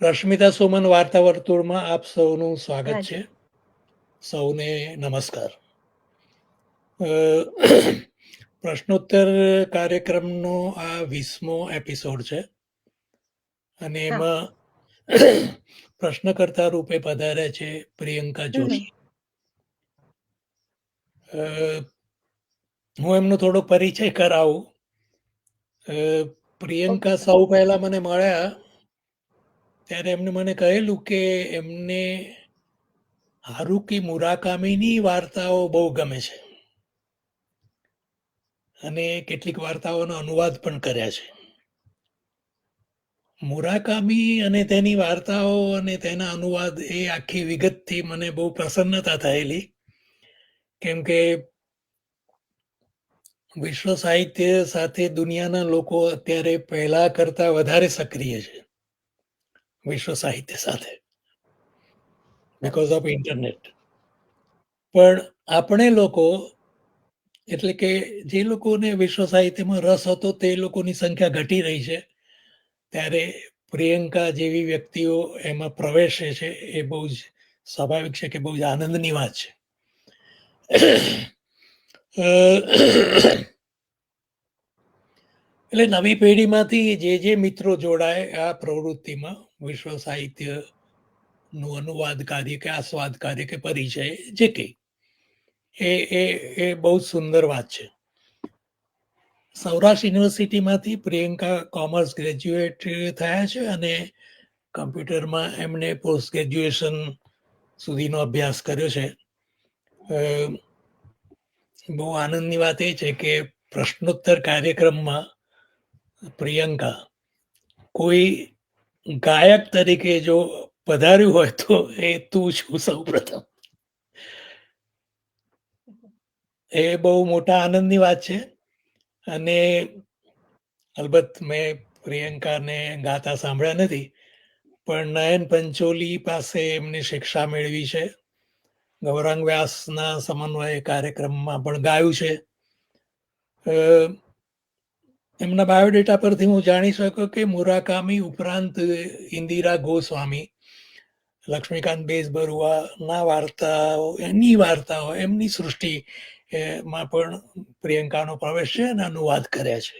રશ્મિતા સુમન વાર્તા વર્તુળમાં આપ સૌનું સ્વાગત હાજી. છે. સૌને નમસ્કાર. પ્રશ્નોત્તર કાર્યક્રમનો આ 20મો એપિસોડ છે અને હા. એમાં પ્રશ્નકર્તા રૂપે પધાર્યા છે પ્રિયંકા જોશી. હું એમનો થોડો પરિચય કરાવું. પ્રિયંકા ઓકે. સૌ પહેલા મને મળ્યા ત્યારે એમને મને કહેલું કે એમને હારુકી મુરાકામીની વાર્તાઓ બહુ ગમે છે અને કેટલીક વાર્તાઓનો અનુવાદ પણ કર્યા છે. મુરાકામી અને તેની વાર્તાઓ અને તેના અનુવાદ એ આખી વિગતથી મને બહુ પ્રસન્નતા થયેલી, કેમ કે વિશ્વ સાહિત્ય સાથે દુનિયાના લોકો અત્યારે પહેલા કરતા વધારે સક્રિય છે વિશ્વ સાહિત્ય સાથે, બીકોઝ ઓફ ઇન્ટરનેટ. પણ આપણે લોકો, એટલે કે જે લોકોને વિશ્વ સાહિત્યમાં રસ હતો તે લોકોની સંખ્યા ઘટી રહી છે, ત્યારે પ્રિયંકા જેવી વ્યક્તિઓ એમાં પ્રવેશે છે એ બહુ જ સ્વાભાવિક છે કે બહુ જ આનંદની વાત છે. એટલે નવી પેઢીમાંથી જે મિત્રો જોડાય આ પ્રવૃત્તિમાં, વિશ્વ સાહિત્યનું અનુવાદ કાર્ય કે આસ્વાદ કાર્ય કે પરિચય જે કંઈ, એ બહુ જ સુંદર વાત છે. સૌરાષ્ટ્ર યુનિવર્સિટીમાંથી પ્રિયંકા કોમર્સ ગ્રેજ્યુએટ થયા છે અને કમ્પ્યુટરમાં એમણે પોસ્ટ ગ્રેજ્યુએશન સુધીનો અભ્યાસ કર્યો છે. બહુ આનંદની વાત એ છે કે પ્રશ્નોત્તર કાર્યક્રમમાં પ્રિયંકા કોઈ ગાયક તરીકે જો પધાર્યું હોય તો એ તું છું સૌ પ્રથમ. એ બહુ મોટા આનંદની વાત છે. અને અલબત્ત મેં પ્રિયંકાને ગાતા સાંભળ્યા નથી, પણ નયન પંચોલી પાસે એમને શિક્ષા મેળવી છે. ગૌરાંગ વ્યાસના સમન્વય કાર્યક્રમમાં પણ ગાયું છે. એમના બાયોડેટા પરથી હું જાણી શકું કે મુરાકામી ઉપરાંત ઇન્દિરા ગોસ્વામી, લક્ષ્મીકાંત બેઝબરુઆના વાર્તાઓ, એમની સૃષ્ટિમાં પણ પ્રિયંકાનો પ્રવેશ છે અને અનુવાદ કર્યા છે.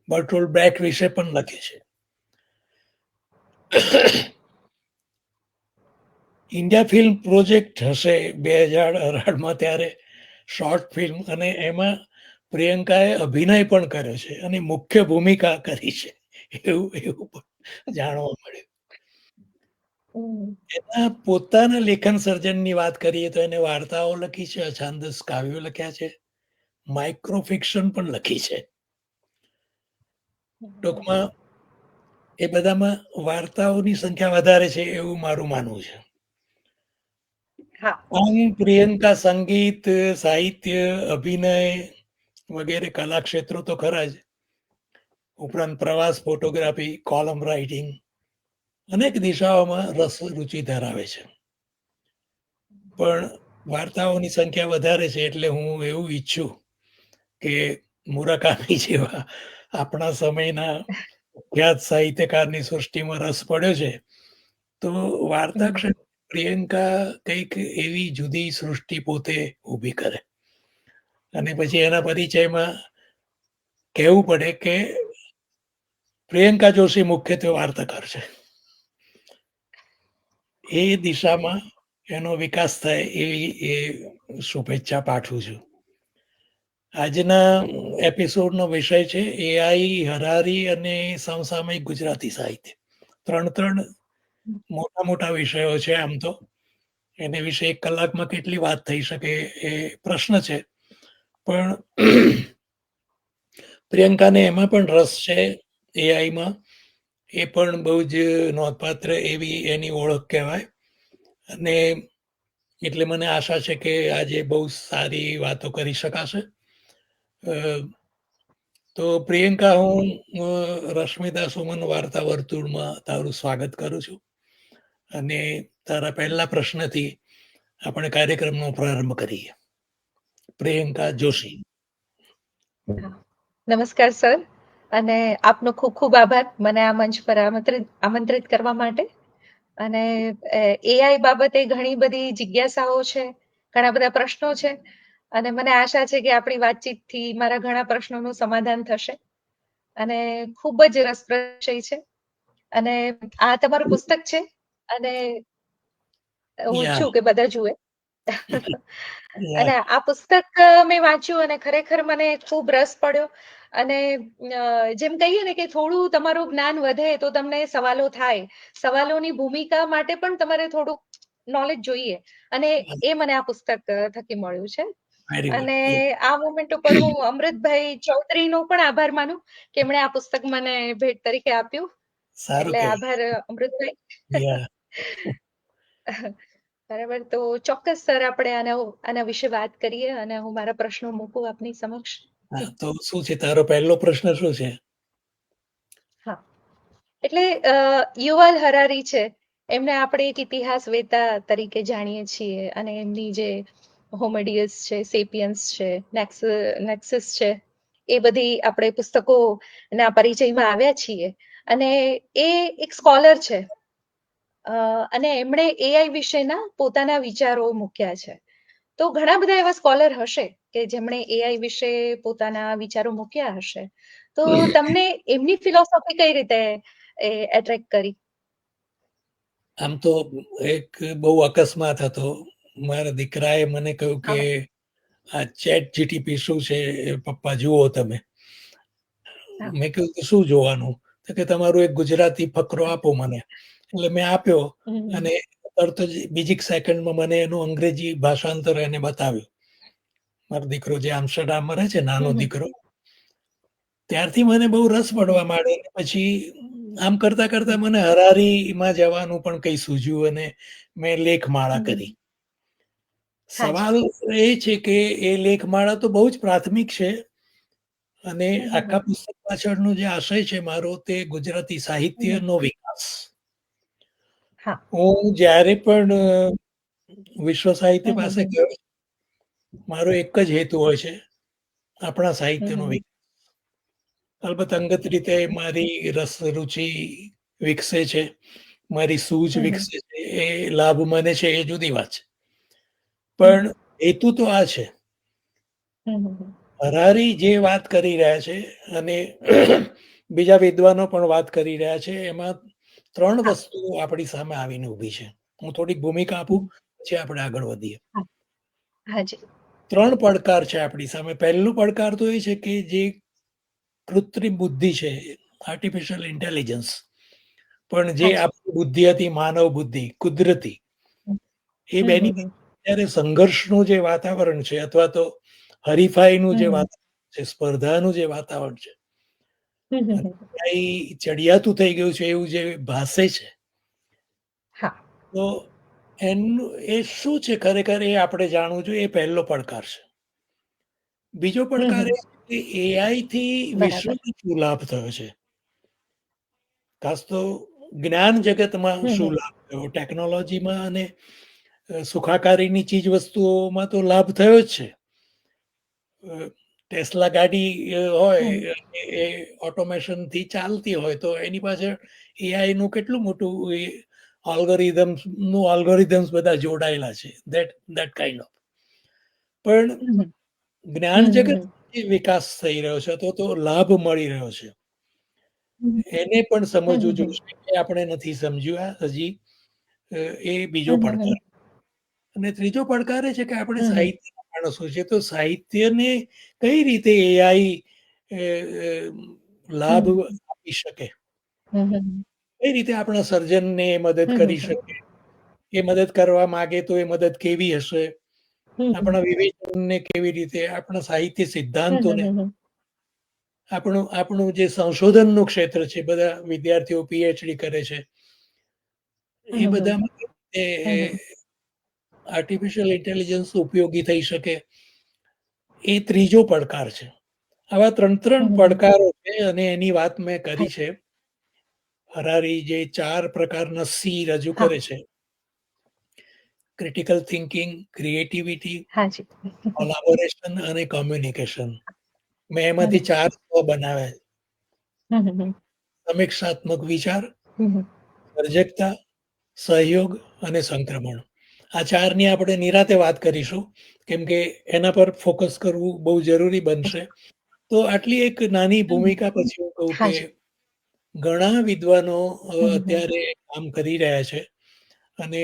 બર્ટોલ્ડ બ્રેક્ટ વિશે પણ લખે છે. ઇન્ડિયા ફિલ્મ પ્રોજેક્ટ હશે 2018માં, ત્યારે શોર્ટ ફિલ્મ, અને એમાં પ્રિયંકાએ અભિનય પણ કર્યો છે અને મુખ્ય ભૂમિકા કરી છે એવું પણ જાણવા મળ્યું. એના પોતાના લેખન સર્જનની વાત કરીએ તો એને વાર્તાઓ લખી છે, અછાંદસ કાવ્યો લખ્યા છે, માઇક્રો ફિક્શન પણ લખી છે. ટૂંકમાં એ બધામાં વાર્તાઓની સંખ્યા વધારે છે એવું મારું માનવું છે. પ્રિયંકા સંગીત, સાહિત્ય, અભિનય વગેરે કલા ક્ષેત્રો તો ખરા જ, ઉપરાંત પ્રવાસ, ફોટોગ્રાફી, કોલમ રાઇટિંગ, અનેક દિશાઓમાં રુચિ ધરાવે છે. પણ વાર્તાઓની સંખ્યા વધારે છે એટલે હું એવું ઈચ્છું કે મુરાકામી જેવા આપણા સમયના ખ્યાત સાહિત્યકારની સૃષ્ટિમાં રસ પડ્યો છે તો વાર્તા ક્ષેત્રે પ્રિયંકા કંઈક એવી જુદી સૃષ્ટિ પોતે ઊભી કરે. અને પછી એના પરિચયમાં કહેવું પડે કે પ્રિયંકા જોશી મુખ્યત્વે વાર્તાકાર છે. એ દિશામાં એનો વિકાસ થાય એવી એ શુભેચ્છા પાઠવું છું. આજના એપિસોડનો વિષય છે એઆઈ, હરારી અને સમસામયિક ગુજરાતી સાહિત્ય. ત્રણ મોટા વિષયો છે. આમ તો એને વિશે 1 કલાકમાં કેટલી વાત થઈ શકે એ પ્રશ્ન છે, પણ પ્રિયંકાને એમાં પણ રસ છે, એઆઈમાં. એ પણ બહુ જ નોંધપાત્ર એવી એની ઓળખ કહેવાય. અને એટલે મને આશા છે કે આજે બહુ સારી વાતો કરી શકાશે. તો પ્રિયંકા, હું રશ્મિતા સુમન વાર્તા વર્તુળમાં તારું સ્વાગત કરું છું અને તારા પહેલા પ્રશ્નથી આપણે કાર્યક્રમનો પ્રારંભ કરીએ. પ્રિયંકા જોશી. નમસ્કાર સર, અને આપનો ખૂબ ખૂબ આભાર મને આ મંચ પર આમંત્રિત કરવા માટે. અને એઆઈ બાબતે ઘણી બધી જિજ્ઞાસાઓ છે, ઘણા બધા પ્રશ્નો છે, અને મને આશા છે કે આપણી વાતચીતથી મારા ઘણા પ્રશ્નોનું સમાધાન થશે. અને ખૂબ જ રસપ્રદ વિષય છે. અને આ તમારું પુસ્તક છે, અને હું યા ઈચ્છું કે બધા જુએ. અને યા આ પુસ્તક મેં વાંચ્યું અને ખરેખર મને ખૂબ રસ પડ્યો. અને જેમ કહીએ ને કે થોડું તમારું જ્ઞાન વધે તો તમને સવાલો થાય. સવાલોની ભૂમિકા માટે પણ તમારે થોડુંક નોલેજ જોઈએ, અને એ મને આ પુસ્તક થકી મળ્યું છે. Very good. અને આ મોમેન્ટ ઉપર હું અમૃતભાઈ ચૌધરીનો પણ આભાર માનું કે એમણે આ પુસ્તક મને ભેટ તરીકે આપ્યું. સારું એટલે કહેવાય. આભાર અમૃતભાઈ. યા બરાબર, તો ચોક્કસ સર આપણે આના વિશે વાત કરીએ, અને હું મારા પ્રશ્નો મૂકું આપની સમક્ષ. હા, તો શું છે તારો પહેલો પ્રશ્ન શું છે? હા, એટલે યુવાલ હરારી છે, એમને આપણે એક ઇતિહાસવેતા તરીકે જાણીએ છીએ, અને એમની જે હોમેડિયસ છે, સેપિયન્સ છે, નેક્સસ છે, એ બધી આપણે પુસ્તકો ના પરિચયમાં આવ્યા છીએ. અને એ એક સ્કોલર છે, અને એમણે એઆઈ વિશેના પોતાના વિચારો મૂક્યા છે. તો ઘણા બધા એવા સ્કોલર હશે કે જેમણે એઆઈ વિશે પોતાના વિચારો મૂક્યા હશે. તો તમને એમની ફિલોસોફી કઈ રીતે એટ્રેક્ટ કરી? આમ તો એક બહુ અકસ્માત હતો. મારા દીકરાએ મને કહ્યું કે હા, આ ચેટ જીટીપી શું છે પપ્પા જુઓ તમે. હા, મેં કહ્યું કે શું જોવાનું? તો કે તમારું એક ગુજરાતી ફકરો હા. આપો મને. એટલે મેં આપ્યો, હમ, અને તરત જ બીજી સેકન્ડમાં મને એનું અંગ્રેજી ભાષાંતર એને બતાવ્યું. મારો દીકરો જે આમસ્ટરડામમાં રહે છે, નાનો હમ, દીકરો, ત્યારથી મને બહુ રસ હમ, પડવા માંડ્યો. પછી આમ કરતા કરતા મને હરારીમાં જવાનું પણ કઈ સૂઝ્યું, અને મેં લેખમાળા કરી. હમ. હાજી. સવાલ એ છે કે એ લેખમાળા તો બહુ જ પ્રાથમિક છે, અને આખા પુસ્તક પાછળનો જે આશય છે મારો, તે ગુજરાતી સાહિત્યનો વિકાસ. હા. હું જ્યારે પણ વિશ્વ સાહિત્ય પાસે હમ, ગયો, મારો એક જ હેતુ હોય છે, આપણા સાહિત્યનો હમ, વિકાસ. અલબત્ત અંગત રીતે મારી રસ રુચિ વિકસે છે, મારી સૂઝ હમ, વિકસે છે, એ લાભ મને છે, એ જુદી વાત છે. પણ હમ, હેતુ તો આ છે. હમ, હરારી જે વાત કરી રહ્યા છે, અને બીજા વિદ્વાનો પણ વાત કરી રહ્યા છે, એમાં ત્રણ હા. વસ્તુઓ આપણી સામે આવીને ઊભી છે. હું થોડીક ભૂમિકા આપું, હમ, પછી આપણે આગળ વધીએ. હા. હાજી. ત્રણ પડકાર છે આપણી સામે. પહેલો પડકાર તો એ છે કે જે કૃત્રિમ બુદ્ધિ છે, આર્ટિફિશિયલ ઇન્ટેલિજન્સ, પણ જે હાજી. આપણી બુદ્ધિ હતી, માનવ બુદ્ધિ, કુદરતી, હમ, એ હમ, બેની હમ, અત્યારે સંઘર્ષનું જે વાતાવરણ છે, અથવા તો હરીફાઈનું જે હમ, વાતાવરણ છે, સ્પર્ધાનું જે વાતાવરણ છે, હમ, અને હમ. એ ચડિયાતું થઈ ગયું છે એવું જે ભાસે છે, હા. તો એનું એ શું છે ખરેખર, એ આપણે જાણવું જોઈએ. એ પહેલો પડકાર છે. બીજો પડકાર એ હમ. છે કે એઆઈ થી બરાબર. વિશ્વને શું લાભ થયો છે. ખાસ તો જ્ઞાન જગતમાં હમ, શું હમ, લાભ થયો, ટેકનોલોજીમાં અને સુખાકારીની ચીજ વસ્તુઓમાં તો લાભ થયો જ છે. ટેસ્લા ગાડી હમ, હોય, એ ઓટોમેશન થી ચાલતી હોય, તો એની પાછળ એઆઈ નું કેટલું મોટું ઓલ્ગોરિધમ્સ બધા જોડાયેલા છે. That kind of. પણ હમ, જ્ઞાન હમ, જગત હમ, વિકાસ થઈ રહ્યો છે, તો લાભ મળી રહ્યો છે, હમ, એને પણ સમજવું હમ, હમ, જોઈએ. એ આપણે નથી સમજ્યું હજી. એ બીજો હમ, હમ, પડકાર. અને ત્રીજો પડકાર એ છે કે આપણે હમ, સાહિત્યના માણસો છે, તો સાહિત્યને કઈ રીતે એઆઈ લાભ હમ, આપી શકે, હમ, કઈ રીતે આપણા સર્જનને મદદ હમ, કરી શકે. એ મદદ કરવા માંગે તો એ મદદ કેવી હશે, હમ, આપણા વિવેચનને કેવી રીતે, આપણા સાહિત્ય સિદ્ધાંતોને, હમ, આપણું જે સંશોધનનું ક્ષેત્ર છે, બધા વિદ્યાર્થીઓ પીએચડી કરે છે, એ બધામાં આર્ટિફિશિયલ ઇન્ટેલિજન્સ ઉપયોગી થઈ શકે, એ ત્રીજો પડકાર છે. આવા ત્રણ પડકારો છે, અને એની વાત મેં કરી છે. હરારી જે 4 પ્રકારના સી રજૂ હા. કરે છે: ક્રિટિકલ થિંકિંગ, ક્રિએટિવિટી, હાજી. કોલાબોરેશન અને કોમ્યુનિકેશન. મેં હમ, એમાંથી 4 બનાવ્યા છે: હમ, સમીક્ષાત્મક વિચાર, હમ, સર્જકતા, સહયોગ અને સંક્રમણ. આ ચારની આપણે નિરાતે વાત કરીશું, કેમ કે એના પર ફોકસ કરવું બહુ જરૂરી બનશે. તો આટલી એક નાની ભૂમિકા પછી હું કહું હા કે જી. ઘણા વિદ્વાનો હમ હમ અત્યારે કામ કરી રહ્યા છે અને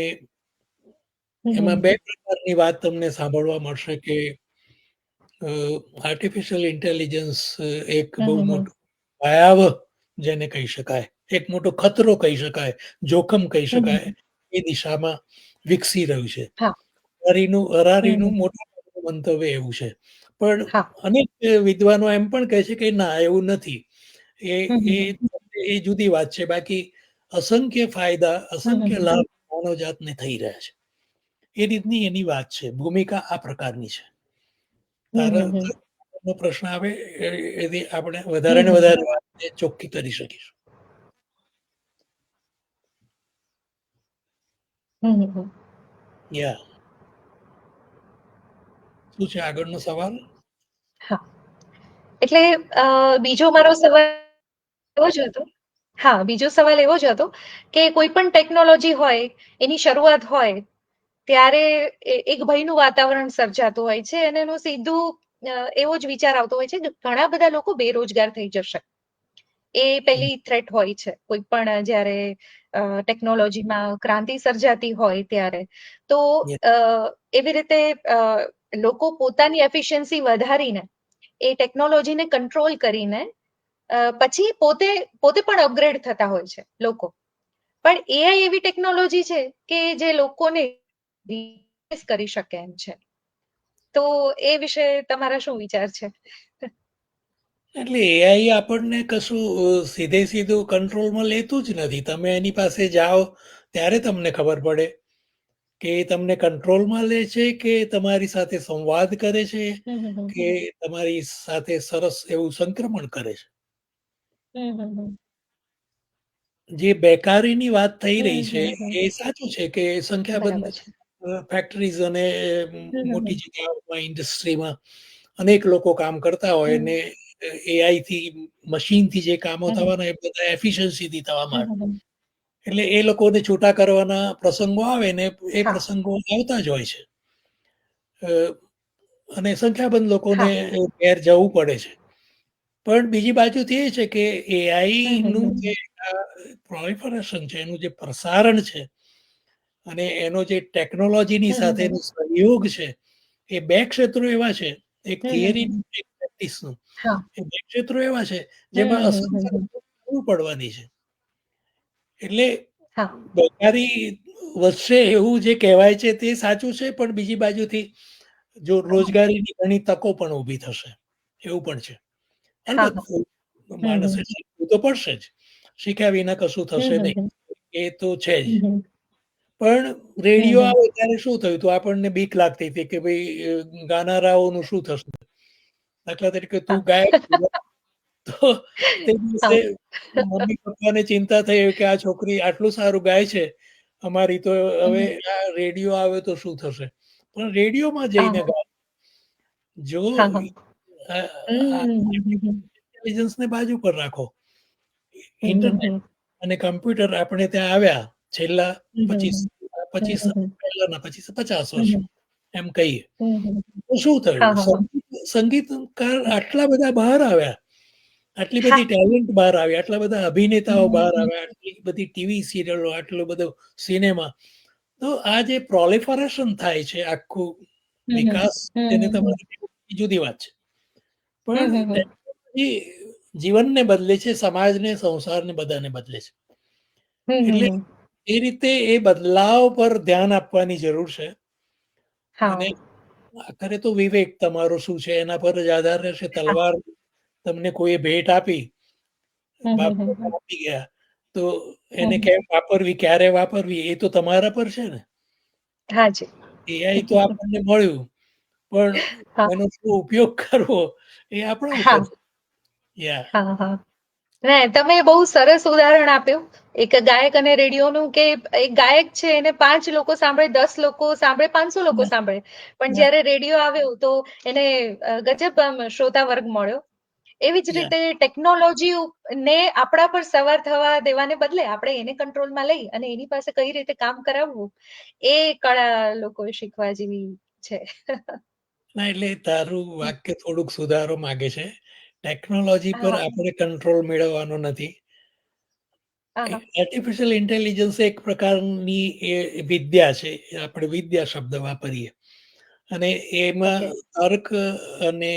હમ એમાં હમ બે પ્રકારની વાત તમને સાંભળવા મળશે કે આર્ટિફિશિયલ ઇન્ટેલિજન્સ એક બહુ હમ મોટું ભયાવહ જેને કહી શકાય, એક મોટો ખતરો કહી શકાય, જોખમ કહી હમ શકાય, હમ એ દિશામાં વિકસી રહ્યું છે. હા હરારીનું હમ મોટાભાગનું મંતવ્ય એવું છે. પણ હા અનેક વિદ્વાનો એમ પણ કહે છે કે ના એવું નથી. એ એ હમ એ જુદી વાત છે. બાકી અસંખ્ય ફાયદા, અસંખ્ય હમ લાભ માનવજાતને થઈ રહ્યા છે. એ રીતની એની વાત છે. ભૂમિકા આ પ્રકારની છે. તારા હમ તારો પ્રશ્ન આવે એથી આપણે હમ વધારે ને હમ વધારે વાત ચોખ્ખી કરી શકીશું. હમ યા શું છે આગળનો સવાલ? હા એટલે બીજો મારો સવાલ એવો જ હતો. હા, બીજો સવાલ એવો જ હતો કે કોઈ પણ ટેકનોલોજી હોય, એની શરૂઆત હોય ત્યારે એક ભયનું વાતાવરણ સર્જાતું હોય છે અને એનું સીધું એવો જ વિચાર આવતો હોય છે કે ઘણા બધા લોકો બેરોજગાર થઈ જશે. એ પહેલી થ્રેટ હોય છે કોઈ પણ જ્યારે ટેકનોલોજીમાં ક્રાંતિ સર્જાતી હોય ત્યારે. તો એવી રીતે લોકો પોતાની એફિશિયન્સી વધારીને એ ટેકનોલોજીને કંટ્રોલ કરીને પછી પોતે પોતે પણ અપગ્રેડ થતા હોય છે લોકો. પણ એઆઈ એવી ટેકનોલોજી છે કે જે લોકોને રિપ્લેસ કરી શકે એમ છે. તો એ વિશે તમારા શું વિચાર છે? એટલે એઆઈ આપણને કશું સીધે સીધું કંટ્રોલમાં લેતું જ નથી. તમે એની પાસે જાઓ ત્યારે તમને ખબર પડે કે એ તમને કંટ્રોલમાં લે છે કે તમારી સાથે સંવાદ કરે છે હમ હમ કે તમારી સાથે સરસ એવું સંક્રમણ કરે છે. હમ હમ જે બેકારીની વાત થઈ રહી છે હમ એ સાચું છે કે સંખ્યાબંધ બરાબર છે. ફેક્ટરીઝ અને મોટી હમ જગ્યાઓમાં ઇન્ડસ્ટ્રીમાં અનેક લોકો કામ કરતા હોય હમ ને એઆઈ થી મશીનથી જે કામો હમ થવાના એ બધા એફિશિયન્સીથી થવા માંડે. હમ એટલે એ લોકોને છૂટા કરવાના પ્રસંગો આવે ને એ હા પ્રસંગો આવતા જ હોય છે. અ, અને સંખ્યાબંધ લોકોને હા ઘેર જવું પડે છે. પણ બીજી બાજુથી એ છે કે એઆઈનું હમ જે પ્રોલિફરેશન છે, એનું જે પ્રસારણ છે અને એનો જે ટેકનોલોજીની સાથેનો સહયોગ છે, એ 2 ક્ષેત્રો એવા છે, એક થિયરીનું એક પ્રેક્ટિસનું. હા એ 2 ક્ષેત્રો એવા છે જેમાં અસંખ્ય હમ જરૂર પડવાની છે. એટલે હા બેકારી વધશે એવું જે કહેવાય છે તે સાચું છે, પણ બીજી બાજુથી જો રોજગારીની ઘણી તકો પણ ઊભી થશે, એવું પણ છે. હા અલબત્ત હમ માણસે શીખવું તો પડશે જ. શીખ્યા વિના કશું થશે નહીં. એ તો છે જ. પણ રેડિયો આવે ત્યારે શું થયું હતું આપણને બીક લાગતી હતી કે ભાઈ ગાનારાઓનું શું થશે? દાખલા તરીકે તું હા ગાયક છું, તો તે દિવસે હા મમ્મી પપ્પાને ચિંતા થઈ કે આ છોકરી આટલું સારું ગાય છે અમારી, તો હવે આ રેડિયો આવે તો શું થશે? પણ રેડિયોમાં જઈને હા ગાય. જો હા હા આ ઇન્ટેલિજન્સને બાજુ પર રાખો. ઇન્ટરનેટ અને કમ્પ્યુટર આપણે ત્યાં આવ્યા છેલ્લા 25 પહેલાના 25-50 વર્ષ એમ કહીએ. તો શું થયું? હા હા સંગીતકાર આટલા બધા બહાર આવ્યા, આટલી હા બધી ટેલેન્ટ બહાર આવ્યા, આટલા બધા અભિનેતાઓ બહાર આવ્યા, આટલી બધી ટીવી સિરિયલો, આટલો બધો સિનેમા. તો આ જે પ્રોલિફરેશન થાય છે આખું વિકાસ, તેને તમારે જુદી વાત છે. પણ ટેકનોલોજી જીવનને બદલે છે, સમાજને, સંસારને બધાને બદલે છે. એટલે એ રીતે એ બદલાવ પર ધ્યાન આપવાની જરૂર છે અને હા આખરે તો વિવેક તમારો શું છે એના પર જ આધાર રહેશે. તલવાર તમને કોઈએ ભેટ આપી, બાપ દાદા આપી ગયા, તો એને કેમ વાપરવી, ક્યારે વાપરવી એ તો તમારા પર છે ને. હા જી એઆઈ તો આપણને મળ્યું, પણ હા એનો શું ઉપયોગ કરવો એ આપણા ઉપર હા છે. યા હા હા ના તમે બહુ સરસ ઉદાહરણ આપ્યું એક ગાયક અને રેડિયોનું કે એક ગાયક છે એને 5 લોકો સાંભળે, 10 લોકો સાંભળે, 500 લોકો સાંભળે, પણ યા જ્યારે રેડિયો આવ્યો તો એને ગજબ આમ શ્રોતા વર્ગ મળ્યો. એવી જ Yeah. રીતે ટેકનોલોજી ને આપણા પર સવાર થવા દેવાને બદલે આપણે એને કંટ્રોલમાં લઈ અને એની પાસે કઈ રીતે કામ કરાવવું એ કળા લોકોએ શીખવા જેવી છે. ના એટલે તારું વાક્ય થોડુંક સુધારો માંગે છે. ટેકનોલોજી પર હા આપણે કંટ્રોલ મેળવવાનો નથી. હા આર્ટિફિશિયલ ઇન્ટેલિજન્સ એક પ્રકારની એ વિદ્યા છે. આપણે વિદ્યા શબ્દ વાપરીએ અને એમાં ઓકે તર્ક અને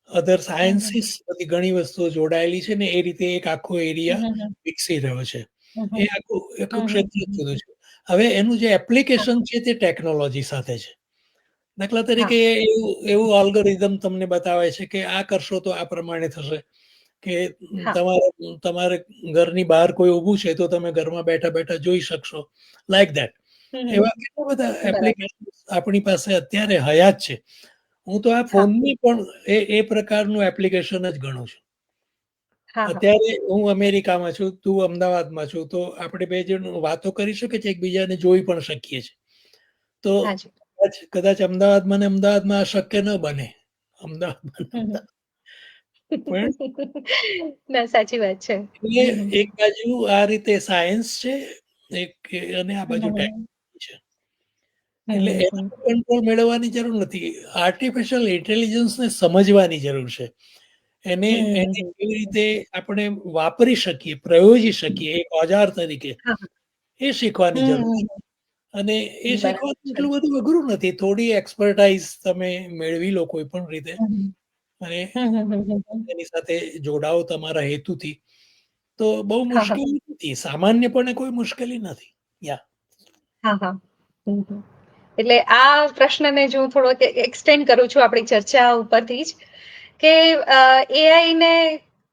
અધર સાયન્સીસ બધી ઘણી વસ્તુઓ જોડાયેલી છે ને એ રીતે એક આખો એરિયા વિકસી રહ્યો છે. એ આખું ક્ષેત્ર જુદું છે. હવે એનું જે એપ્લિકેશન છે તે ટેકનોલોજી સાથે છે. દાખલા તરીકે એવું અલ્ગોરિધમ તમને બતાવે છે કે આ કરશો તો આ પ્રમાણે થશે કે તમારે ઘરની બહાર કોઈ ઊભું છે તો તમે ઘરમાં બેઠા બેઠા જોઈ શકશો લાઈક ધેટ. એવા કેટલા બધા એપ્લિકેશન આપણી પાસે અત્યારે હયાત છે. હું તો આ ફોનની પણ એ પ્રકારનું એપ્લિકેશન જ ગણું છું. અત્યારે હું અમેરિકામાં છું, તું અમદાવાદમાં છું, તો આપણે બે જણ વાતો કરી શકીએ છીએ, એકબીજાને જોઈ પણ શકીએ છીએ. તો કદાચ અમદાવાદમાં ને અમદાવાદમાં આ શક્ય ન બને. અમદાવાદમાં ના સાચી વાત છે. એટલે એક બાજુ આ રીતે સાયન્સ છે અને આ બાજુ ટેકનોલોજી છે. એટલે એના પર કંટ્રોલ મેળવવાની જરૂર નથી. આર્ટિફિશિયલ ઇન્ટેલિજન્સને સમજવાની જરૂર છે. એને કેવી રીતે આપણે વાપરી શકીએ, પ્રયોજી શકીએ એક ઓજાર તરીકે, એ શીખવાની જરૂર છે. અને એ શીખવાનું એટલું બધું અઘરું નથી. થોડી એક્સપર્ટાઇઝ તમે મેળવી લો કોઈ પણ રીતે અને એની સાથે જોડાઓ તમારા હેતુથી, તો બહુ મુશ્કેલી નથી. સામાન્યપણે કોઈ મુશ્કેલી નથી. એટલે આ પ્રશ્નને જો હું થોડો એક્સટેન્ડ કરું છું આપણી ચર્ચા ઉપરથી જ કે એઆઈ ને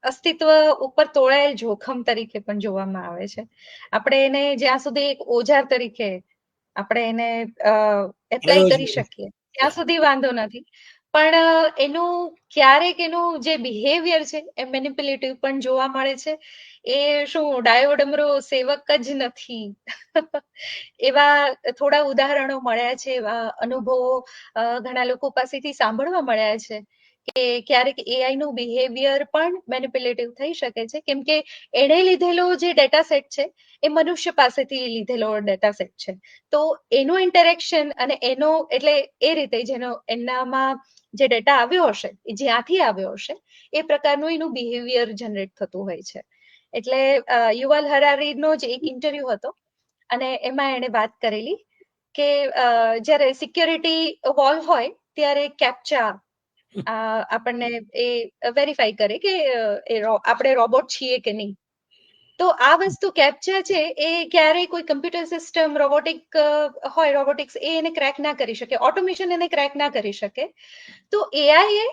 અસ્તિત્વ ઉપર તોળાયેલ જોખમ તરીકે પણ જોવામાં આવે છે. આપણે એને જ્યાં સુધી એક ઓજાર તરીકે આપણે એને એપ્લાય કરી શકીએ ત્યાં સુધી વાંધો નથી. પણ એનું ક્યારેક એનું જે બિહેવિયર છે એ મેનિપ્યુલેટિવ પણ જોવા મળે છે. એ શું ડાયો ડમરો સેવક જ નથી. એવા થોડા ઉદાહરણો મળ્યા છે, એવા અનુભવો ઘણા લોકો પાસેથી સાંભળવા મળ્યા છે કે ક્યારેક એઆઈ નું બિહેવિયર પણ મેનિપ્યુલેટિવ થઈ શકે છે, કેમ કે એણે લીધેલો જે ડેટા સેટ છે એ મનુષ્ય પાસેથી લીધેલો ડેટા સેટ છે. તો એનું ઇન્ટરેક્શન અને એનો એટલે એ રીતે જેનો એનામાં જે ડેટા આવ્યો હશે, જ્યાંથી આવ્યો હશે, એ પ્રકારનું એનું બિહેવિયર જનરેટ થતું હોય છે. એટલે યુવાલ હરારીનો જ એક ઇન્ટરવ્યુ હતો અને એમાં એણે વાત કરેલી કે જ્યારે સિક્યોરિટી વોલ હોય ત્યારે કેપ્ચા આપણને એ વેરીફાઈ કરે કે આપણે રોબોટ છીએ કે નહીં. તો આ વસ્તુ કેપ્ચા છે એ ક્યારેય કોઈ કમ્પ્યુટર સિસ્ટમ હોય રોબોટિક્સ એને ક્રેક ના કરી શકે, ઓટોમેશન એને ક્રેક ના કરી શકે. તો એઆઈ એ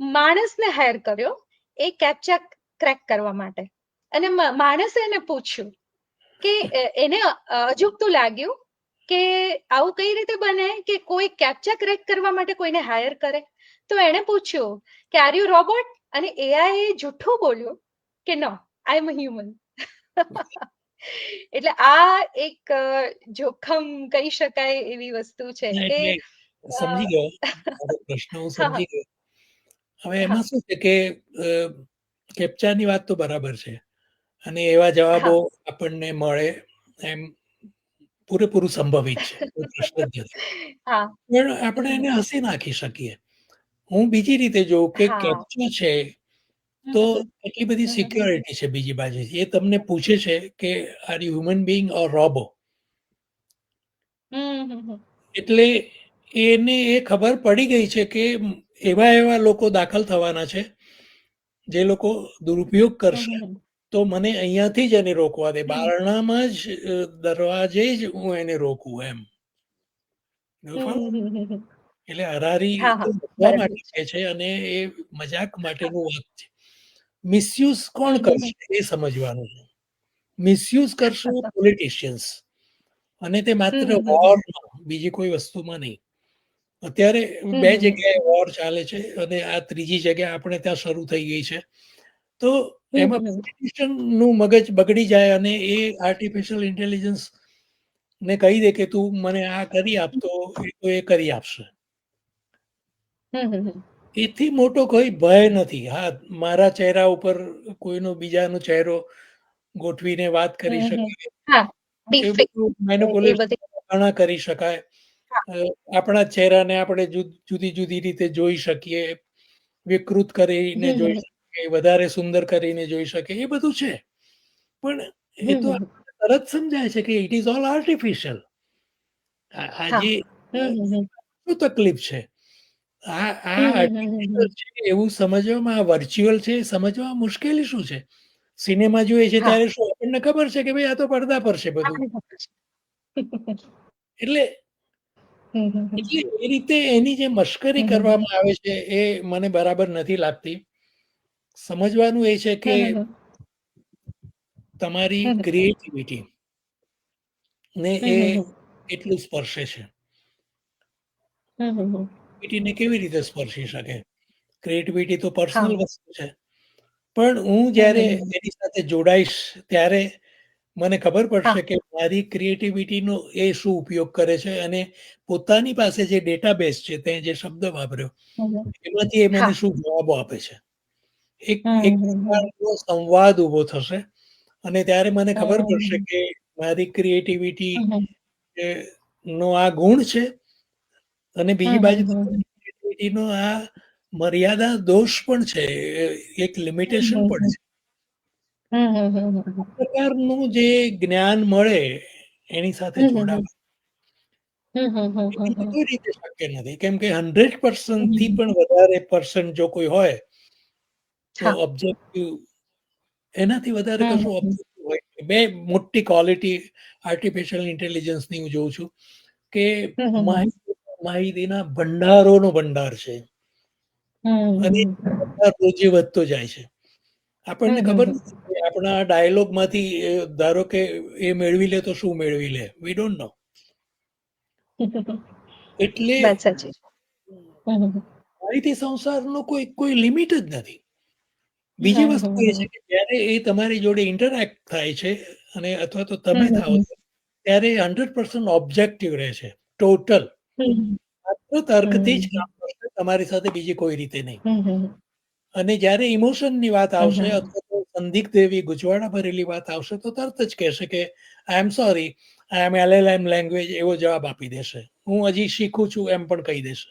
માણસને હાયર કર્યો એ કેપ્ચા ક્રેક કરવા માટે, અને માણસે એને પૂછ્યું કે એને અજુગતું લાગ્યું કે આવું કઈ રીતે બને કે કોઈ કેપ્ચા ક્રેક કરવા માટે કોઈને હાયર કરે. તો એણે પૂછ્યું કે આર યુ રોબોટ, અને એઆઈ જૂઠું બોલ્યું કે નો, આઈ એમ હ્યુમન. એટલે આ એક જોખમ કહી શકાય એવી વસ્તુ છે કે સમજી ગયો પ્રશ્ન, હું સમજી ગયો. હવે એમાં શું છે કે કેપ્ચાની વાત તો બરાબર છે અને એવા જવાબો આપણને મળે એમ પૂરેપૂરું સંભવિત છે, કોઈ પ્રશ્ન જ નથી. પણ આપણે એને હસી નાખી શકીએ. હું બીજી રીતે જોઉં કે કેપ્ચા છે તો એટલી બધી સિક્યોરિટી છે બીજી બાજુ. એ તમને પૂછે છે કે are you human being or robo. એટલે એને એ ખબર પડી ગઈ છે કે એવા લોકો દાખલ થવાના છે જે લોકો દુરુપયોગ કરશે, તો મને અહીંયાથી જ એને રોકવા દે, બારણામાં જ દરવાજે જ હું એને રોકું એમ. એટલે હરારી માટે કહે છે અને એ મજાક માટેનું વાત છે. મિસયુઝ કોણ કરશે એ સમજવાનું છે. મિસયુઝ કરશે પોલિટિશિયન્સ, અને તે માત્ર વોરમાં, બીજી કોઈ વસ્તુમાં નહીં. અત્યારે બે જગ્યાએ વોર ચાલે છે અને આ ત્રીજી જગ્યા આપણે ત્યાં શરૂ થઈ ગઈ છે. તો એમાં પોલિટિશિયનનું મગજ બગડી જાય અને એ આર્ટિફિશિયલ ઇન્ટેલિજન્સ ને કહી દે કે તું મને આ કરી આપતો એ કરી આપશે. એથી મોટો કોઈ ભય નથી. હા, મારા ચહેરા ઉપર કોઈનો બીજાનો ચહેરો ગોઠવીને વાત કરી હમ, હમ. શકાય. હા, એ ડીપફેક બધું એ મેનિપ્યુલેશન બધી. ઘણા કરી શકાય. હા. આપણા ચહેરાને આપણે જુદી-જુદી રીતે જોઈ શકીએ, વિકૃત કરીને હમ, જોઈ હમ, શકીએ, વધારે સુંદર કરીને જોઈ શકીએ, એ બધું છે. પણ એ તો હમ, હમ. આપણને તરત સમજાય છે કે ઇટ ઇઝ ઓલ આર્ટિફિશિયલ. હા. આજે હમ, હમ, શું તકલીફ છે? આ હમ, આ હમ, હમ, હમ, આર્ટિફિશિયલ હમ. છે એવું સમજવામાં, આ વર્ચ્યુઅલ છે એ સમજવામાં મુશ્કેલી શું છે? સિનેમા જોઈએ છે હા. ત્યારે શું આપણને ખબર છે કે ભાઈ આ તો પડદા પર છે બધું. આપણે ખબર છે. એટલે હમ, હમ, હમ. એટલે એ રીતે એની જે મશ્કરી હમ, હમ, કરવામાં આવે છે એ મને બરાબર નથી લાગતી. સમજવાનું એ છે કે હમ, હમ, તમારી હમ, ક્રિએટિવિટી ને હમ, એ હમ, હમ. કેટલું સ્પર્શે છે. હમ, હમ, હમ. ક્રિએટિવિટીને કેવી રીતે સ્પર્શી શકે? ક્રિએટિવિટી તો પર્સનલ હા. વસ્તુ છે. પણ હું હમ, જ્યારે હમ, હમ. એની સાથે જોડાઈશ ત્યારે મને ખબર પડશે હા. કે મારી ક્રિએટિવિટીનો એ શું ઉપયોગ કરે છે અને પોતાની પાસે જે ડેટાબેઝ છે, તે જે શબ્દ વાપર્યો, હમ, હમ. એમાંથી એ મને હા. શું જવાબો આપે છે. એક એક હમ, હમ, હમ. પ્રકારનો સંવાદ ઊભો થશે અને ત્યારે મને ખબર પડશે હમ, કે મારી ક્રિએટિવિટી હમ, હમ. નો આ ગુણ છે અને બીજી હમ, બાજુ હમ, હમ. ક્રિએટિવિટીનો આ મર્યાદા દોષ પણ છે, એક હમ, લિમિટેશન હમ, પણ હમ. છે. હમ, હમ, હમ, હમ. આ પ્રકારનું જે જ્ઞાન મળે એની સાથે હમ, હમ, હમ. જોડાવું હમ, હમ, હમ, એ હમ, બીજી હમ. કોઈ રીતે શક્ય નથી. કેમ કે 100% થી હમ. પણ વધારે પર્સન્ટ જો કોઈ હોય, તો હા. ઓબ્જેક્ટિવ એનાથી વધારે હમ, કશું હમ, ઓબ્જેક્ટિવ હોય નહીં. બે મોટી ક્વોલિટી આર્ટિફિશિયલ ઇન્ટેલિજન્સની હું જોઉં છું કે હમ, હમ, હમ. માહિતીના ભંડારોનો ભંડાર છે અને હમ, ભંડાર રોજે વધતો જાય છે. આપણને હમ, ખબર હમ. નથી કે આપણા ડાયલોગમાંથી ધારો કે એ મેળવી લે તો શું મેળવી લે? We don't know. એટલે વાત સાચી છે. હમ, હમ, માહિતી સંસારનો કોઈ લિમિટ જ નથી. બીજી હમ, વસ્તુ હમ, એ છે હમ. કે જ્યારે એ તમારી જોડે ઇન્ટરેક્ટ થાય છે અને અથવા તો તમે હમ, થાઓ હમ, છો, ત્યારે 100% ઓબ્જેક્ટિવ રહે છે. ટોટલ. હમ. માત્ર તર્કથી જ હમ, કામ કરશે, તમારી સાથે બીજી કોઈ રીતે નહીં. હમ, હમ. અને જ્યારે ઇમોશનની વાત હમ, આવશે હમ. અથવા તો સંદિગ્ધ એવી ગૂંચવાડા ભરેલી વાત આવશે તો તરત જ કહેશે કે I am sorry, I am LLM language એવો જવાબ આપી દેશે. હું હજી શીખું છું એમ પણ કહી દેશે.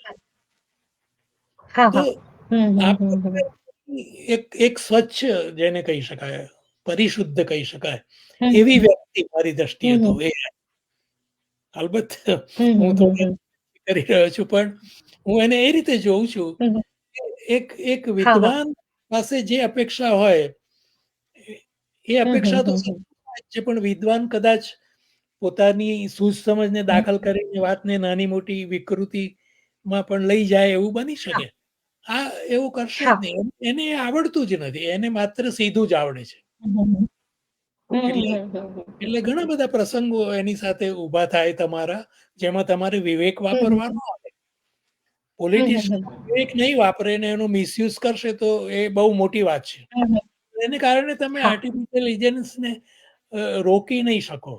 હા, તો હા. હમ, આ હમ, હમ, હમ. પ્રકારની એક સ્વચ્છ જેને કહી શકાય, પરિશુદ્ધ કહી શકાય, હમ, એવી વ્યક્તિ મારી દ્રષ્ટિએ તો હમ. એ અલબત્ત હમ, હું હમ, તો હમ. કરી રહ્યો છું, પણ હું એને એ રીતે જોઉં છું હમ. કે એક હા, હા. વિદ્વાન પાસે જે અપેક્ષા હોય એ હમ, હમ, અપેક્ષા તો હમ, હમ. સંતોષાય જ છે, પણ વિદ્વાન કદાચ પોતાની સૂઝ-સમજને હમ. દાખલ કરીને વાતને નાની-મોટી વિકૃતિમાં પણ લઈ જાય એવું બની હા, શકે. આ એવું કરશે જ હા. નહીં. એને એ આવડતું જ નથી. એને માત્ર સીધું જ આવડે છે. હમ, હમ. હમ, એટલે હમ, હમ, હમ. એટલે ઘણા બધા પ્રસંગો એની સાથે ઊભા થાય તમારા, જેમાં તમારે વિવેક હમ, વાપરવાનો આવે. હમ, હમ, પોલિટિશિયન હમ. વિવેક નહીં વાપરે ને એનો મિસયુઝ કરશે તો એ બહુ મોટી વાત છે. હમ, હમ. એને કારણે તમે હા. આર્ટિફિશિયલ ઇન્ટેલિજન્સને રોકી નહીં શકો.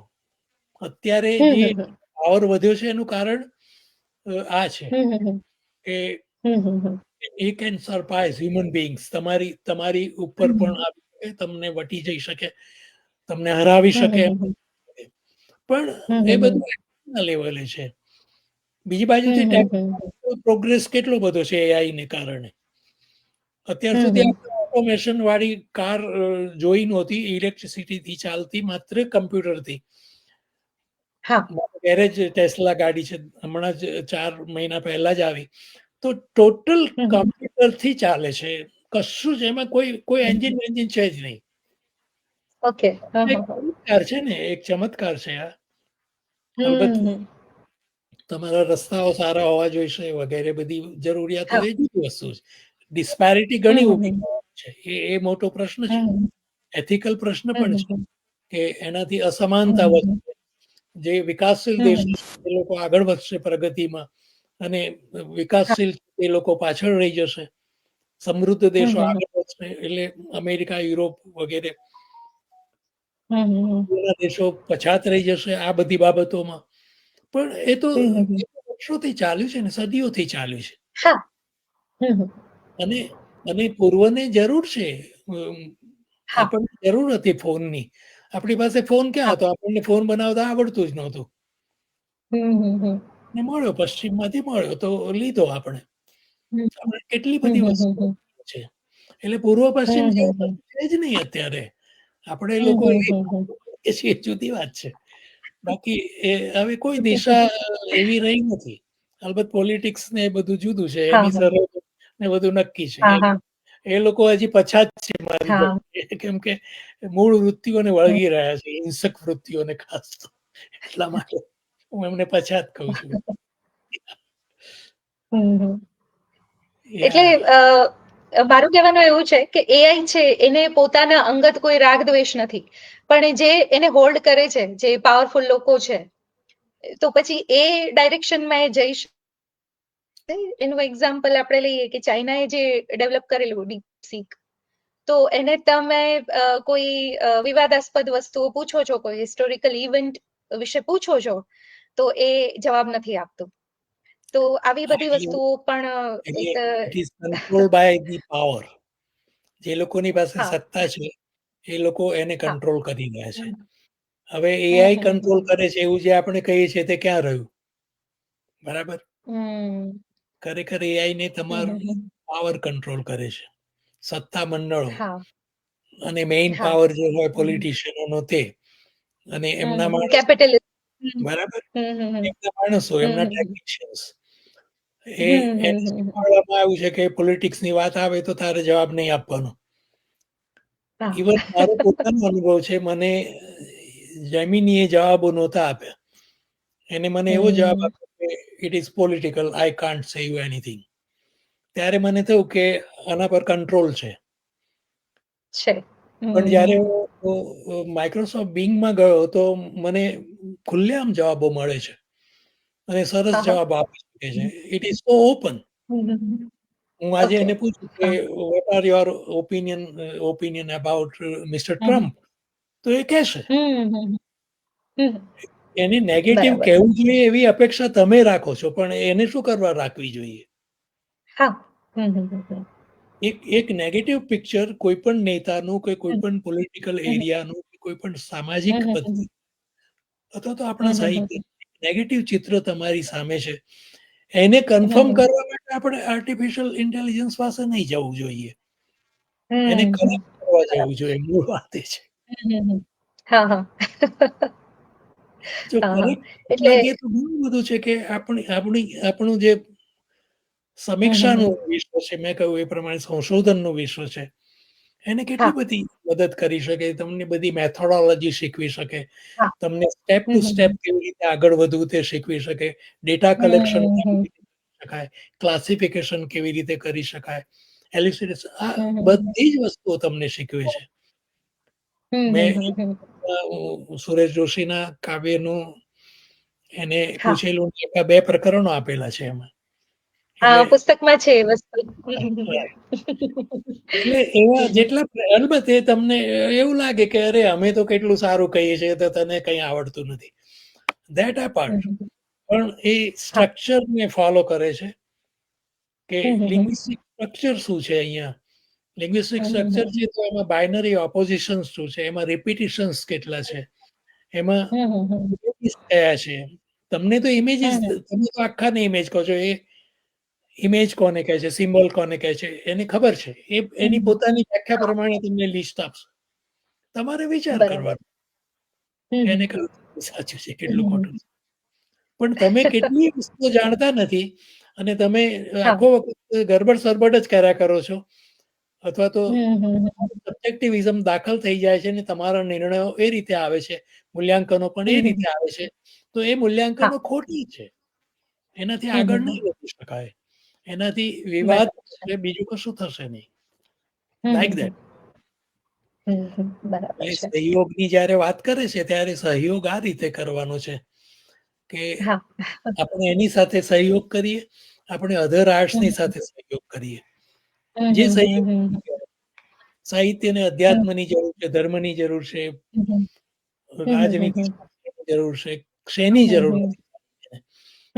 અત્યારે હમ, જે હમ, હમ. પાવર વધ્યો છે એનું કારણ આ છે હમ, હમ, હમ. કે હમ, hmm, hmm. A can surprise human બીઇંગ્સ. તમારી ઉપર હમ, પણ આવી શકે, તમને વટી જઈ શકે, તમને હરાવી હમ, શકે એમ હમ. પણ હમ, એ હમ, હમ. બધું એક્શનના લેવલે છે. બીજી બાજુથી હમ, હમ, હમ. પ્રોગ્રેસ કેટલો બધો છે એઆઈને કારણે. અત્યાર હમ, સુધી હમ. આપણે ઓટોમેશન વાળી કાર જોઈ નહોતી, ઇલેક્ટ્રિસિટીથી ચાલતી, માત્ર કમ્પ્યુટરથી. હા. મારા ગેરેજ ટેસ્લા ગાડી છે. હમણાં જ 4 મહિના પહેલા જ આવી. તો ટોટલ હમ, હમ. કમ્પ્યુટરથી ચાલે છે. કશું જ એમાં કોઈ એન્જિન વેન્જિન છે જ નહીં. ઓકે. હા, એક હા, હા. ચમત્કાર છે ને, એક ચમત્કાર છે આ. અલબત્ત હમ, હમ. તમારા રસ્તાઓ સારા હોવા જોઈશે વગેરે બધી જરૂરિયાતો હા. એ જુદી વસ્તુ છે. ડિસ્પેરિટી ઘણી હમ, હમ, ઊભી હમ. છે. એ મોટો પ્રશ્ન છે. હમ, એથિકલ પ્રશ્ન હમ, પણ હમ, છે હમ. કે એનાથી અસમાનતા હમ, વધશે. જે વિકાસશીલ હમ, દેશો હમ. છે એ લોકો આગળ વધશે પ્રગતિમાં અને હા. વિકાસશીલ એ લોકો પાછળ રહી જશે. સમૃદ્ધ હમ, દેશો હમ, આગળ વધશે એટલે અમેરિકા, યુરોપ વગેરે હમ, હમ. ના દેશો પછાત રહી જશે આ બધી બાબતોમાં. પણ એ તો હમ, હમ. વર્ષોથી ચાલ્યું છે ને, સદીઓથી ચાલ્યું છે. હા. હમ, હમ. અને અને પૂર્વને જરૂર છે. હા આપણને જરૂર હતી ફોનની. આપણી પાસે ફોન ક્યાં હા હતો? આપણને ફોન બનાવતા આવડતું જ નહોતું. હમ ને મળ્યો, પશ્ચિમમાંથી મળ્યો તો લીધો આપણે. હમ આપણે કેટલી હમ બધી હમ હમ વસ્તુઓ હમ છે. એટલે પૂર્વ પશ્ચિમ હમ જેવું હમ કશું છે જ નહીં અત્યારે. આપણે હમ લોકો હમ હમ હમ એ છીએ જુદી વાત છે. બાકી એ હવે કોઈ દિશા એવી રહી નથી. અલબત્ત પોલિટિક્સ ને એ બધું જુદું છે. હા એની હા સરહદ ને બધું નક્કી છે. હા હા એ લોકો હજી પછાત છે મારી હા દ્રષ્ટિએ. કેમ કે મૂળ વૃત્તિઓને વળગી રહ્યા છે. હિંસક વૃત્તિઓને ખાસ તો. એટલા માટે હું એમને પછાત કહું છું. હમ એટલે યા મારું કહેવાનું એવું છે કે એઆઈ છે એને પોતાના અંગત કોઈ રાગ દ્વેષ નથી, પણ જે એને હોલ્ડ કરે છે, જે પાવરફુલ લોકો છે, તો પછી એ ડાયરેક્શનમાં એ જઈ શકે. એનું એક્ઝામ્પલ આપણે લઈએ કે ચાઇનાએ જે ડેવલપ કરેલું ડીપસીક, તો એને તમે કોઈ વિવાદાસ્પદ વસ્તુઓ પૂછો છો, કોઈ હિસ્ટોરિકલ ઇવેન્ટ વિશે પૂછો છો, તો એ જવાબ નથી આપતું. તો આવી બધી વસ્તુઓ પણ એક it is controlled by the power. જે લોકોની પાસે હા સત્તા છે એ લોકો એને હા કંટ્રોલ કરી રહ્યા છે. હમ હવે હમ એઆઈ હમ કંટ્રોલ કરે છે એવું જે આપણે કહીએ છીએ તે ક્યાં રહ્યું? બરાબર? હમ ખરેખર એઆઈ ને હમ તમારું હમ પાવર કંટ્રોલ કરે છે. સત્તા મંડળો હા અને મેઈન હા પાવર જે હોય પોલિટિશિયનોનો તે. અને એમના માણસ, કેપિટલિઝમ. બરાબર? હમ હમ હમ એમના માણસો, એમના હમ ટેકનિશિયન્સ. હમ એને હમ હમ હમ શીખવાડવામાં આવ્યું છે કે પોલિટિક્સની વાત આવે તો તારે જવાબ નહીં આપવાનો. હા ઇવન મારો પોતાનો અનુભવ છે. મને જેમિનીએ જવાબો નહોતા આપ્યા. એને મને એવો જવાબ હમ આપ્યો કે it is political, I can't સે યુ એનીથિંગ. ત્યારે મને થયું કે આના પર કંટ્રોલ છે. છે. પણ હમ જ્યારે હું માઇક્રોસોફ્ટ બિંગમાં ગયો તો મને ખુલ્લેઆમ જવાબો મળે છે અને સરસ હા હા જવાબ આપી શકે છે. It is so open. હું આજે ઓકે એને પૂછું કે હા what are your opinion about mister hmm Trump, તો એ કહેશે. હમ હમ હમ એની નેગેટિવ બરાબર કહેવું જોઈએ એવી અપેક્ષા તમે રાખો છો, પણ એને શું કરવા રાખવી જોઈએ? હા હમ એક નેગેટિવ પિક્ચર કોઈ પણ નેતાનું કે કોઈ હમ પણ પોલિટિકલ હમ એરિયાનું કે કોઈ પણ સામાજિક હમ હમ અથવા તો આપણા હમ સાહિત્ય નેગેટિવ ચિત્ર તમારી સામે છે. એને કન્ફર્મ હમ કરવા માટે આપણે આર્ટિફિશિયલ ઇન્ટેલિજન્સ પાસે નહીં જવું જોઈએ. એને હમ કરેક્ટ કરવા બરાબર જવું જોઈએ. મૂળ વાત એ છે. હા હા જો હા હા કરેક્ટ એટલે લાગીએ તો ઘણું બધું છે કે આપણું જે સમીક્ષાનું વિશ્વ છે, મેં કહ્યું એ પ્રમાણે સંશોધનનું વિશ્વ છે. એને હા કેટલી બધી મદદ કરી શકે, તમને બધી મેથોડોલોજી શીખવી શકે, હા તમને સ્ટેપ ટુ સ્ટેપ કેવી રીતે આગળ વધવું તે શીખવી શકે, ડેટા કલેક્શન કેવી રીતે કરી શકાય, ક્લાસિફિકેશન કેવી રીતે કરી શકાય, એલ્યુસિનેશન, આ બધી જ વસ્તુઓ તમને શીખવે છે. મેં સુરેશ જોશીના કાવ્યનું એને હા પૂછેલું, 2 પ્રકરણો આપેલા છે એમાં. હા એટલે પુસ્તકમાં છે એ વસ્તુ. એટલે એવા જેટલા અલબત્ત એ તમને એવું લાગે કે અરે અમે તો કેટલું સારું કહીએ છીએ તો તને કંઈ આવડતું નથી. ધેટ અપાર્ટ, પણ એ હા સ્ટ્રક્ચરને ફોલો કરે છે કે લિંગ્વિસ્ટિક સ્ટ્રક્ચર શું છે અહીંયા. લિંગ્વિસ્ટિક સ્ટ્રક્ચર છે તો એમાં બાયનરી ઓપોઝિશન્સ શું છે, એમાં રિપિટિશન્સ કેટલા છે, એમાં ઇમેજીસ કયા છે. તમને તો ઇમેજીસ, તમે તો આખાને ઇમેજ કહો છો. એ ઇમેજ કોને કહે છે, સિમ્બોલ કોને કહે છે, એને ખબર છે. એ એની પોતાની વ્યાખ્યા હા પ્રમાણે તમને લિસ્ટ આપશે. તમારે વિચાર બરાબર. કરવાનો કે એને હમ કેટલું સાચું છે, કેટલું ખોટું છે. પણ તમે કેટલી વસ્તુઓ જાણતા નથી અને તમે હા આખો વખત ગરબડ સરબડ જ કર્યા કરો છો, અથવા તો હમ સબ્જેક્ટિવિઝમ દાખલ થઈ જાય છે અને તમારા નિર્ણયો એ રીતે આવે છે, મૂલ્યાંકનો પણ એ રીતે આવે છે. તો એ હા મૂલ્યાંકનો ખોટી છે. એનાથી આગળ નહીં વધી શકાય. એનાથી વિવાદ બરાબર છે. થશે, બીજું કશું થશે નહીં. Like hmm that. બરાબર એટલે છે. સહયોગની જ્યારે વાત કરે છે ત્યારે સહયોગ આ રીતે કરવાનો છે કે હા આપણે એની સાથે સહયોગ કરીએ, આપણે અધર આર્ટ્સની હમ સાથે સહયોગ કરીએ. હમ જે હમ સહયોગ હમ સાહિત્યને હમ અધ્યાત્મની જરૂર છે, ધર્મની જરૂર છે, હમ રાજનીતિ જરૂર છે, શેની જરૂર હમ નથી.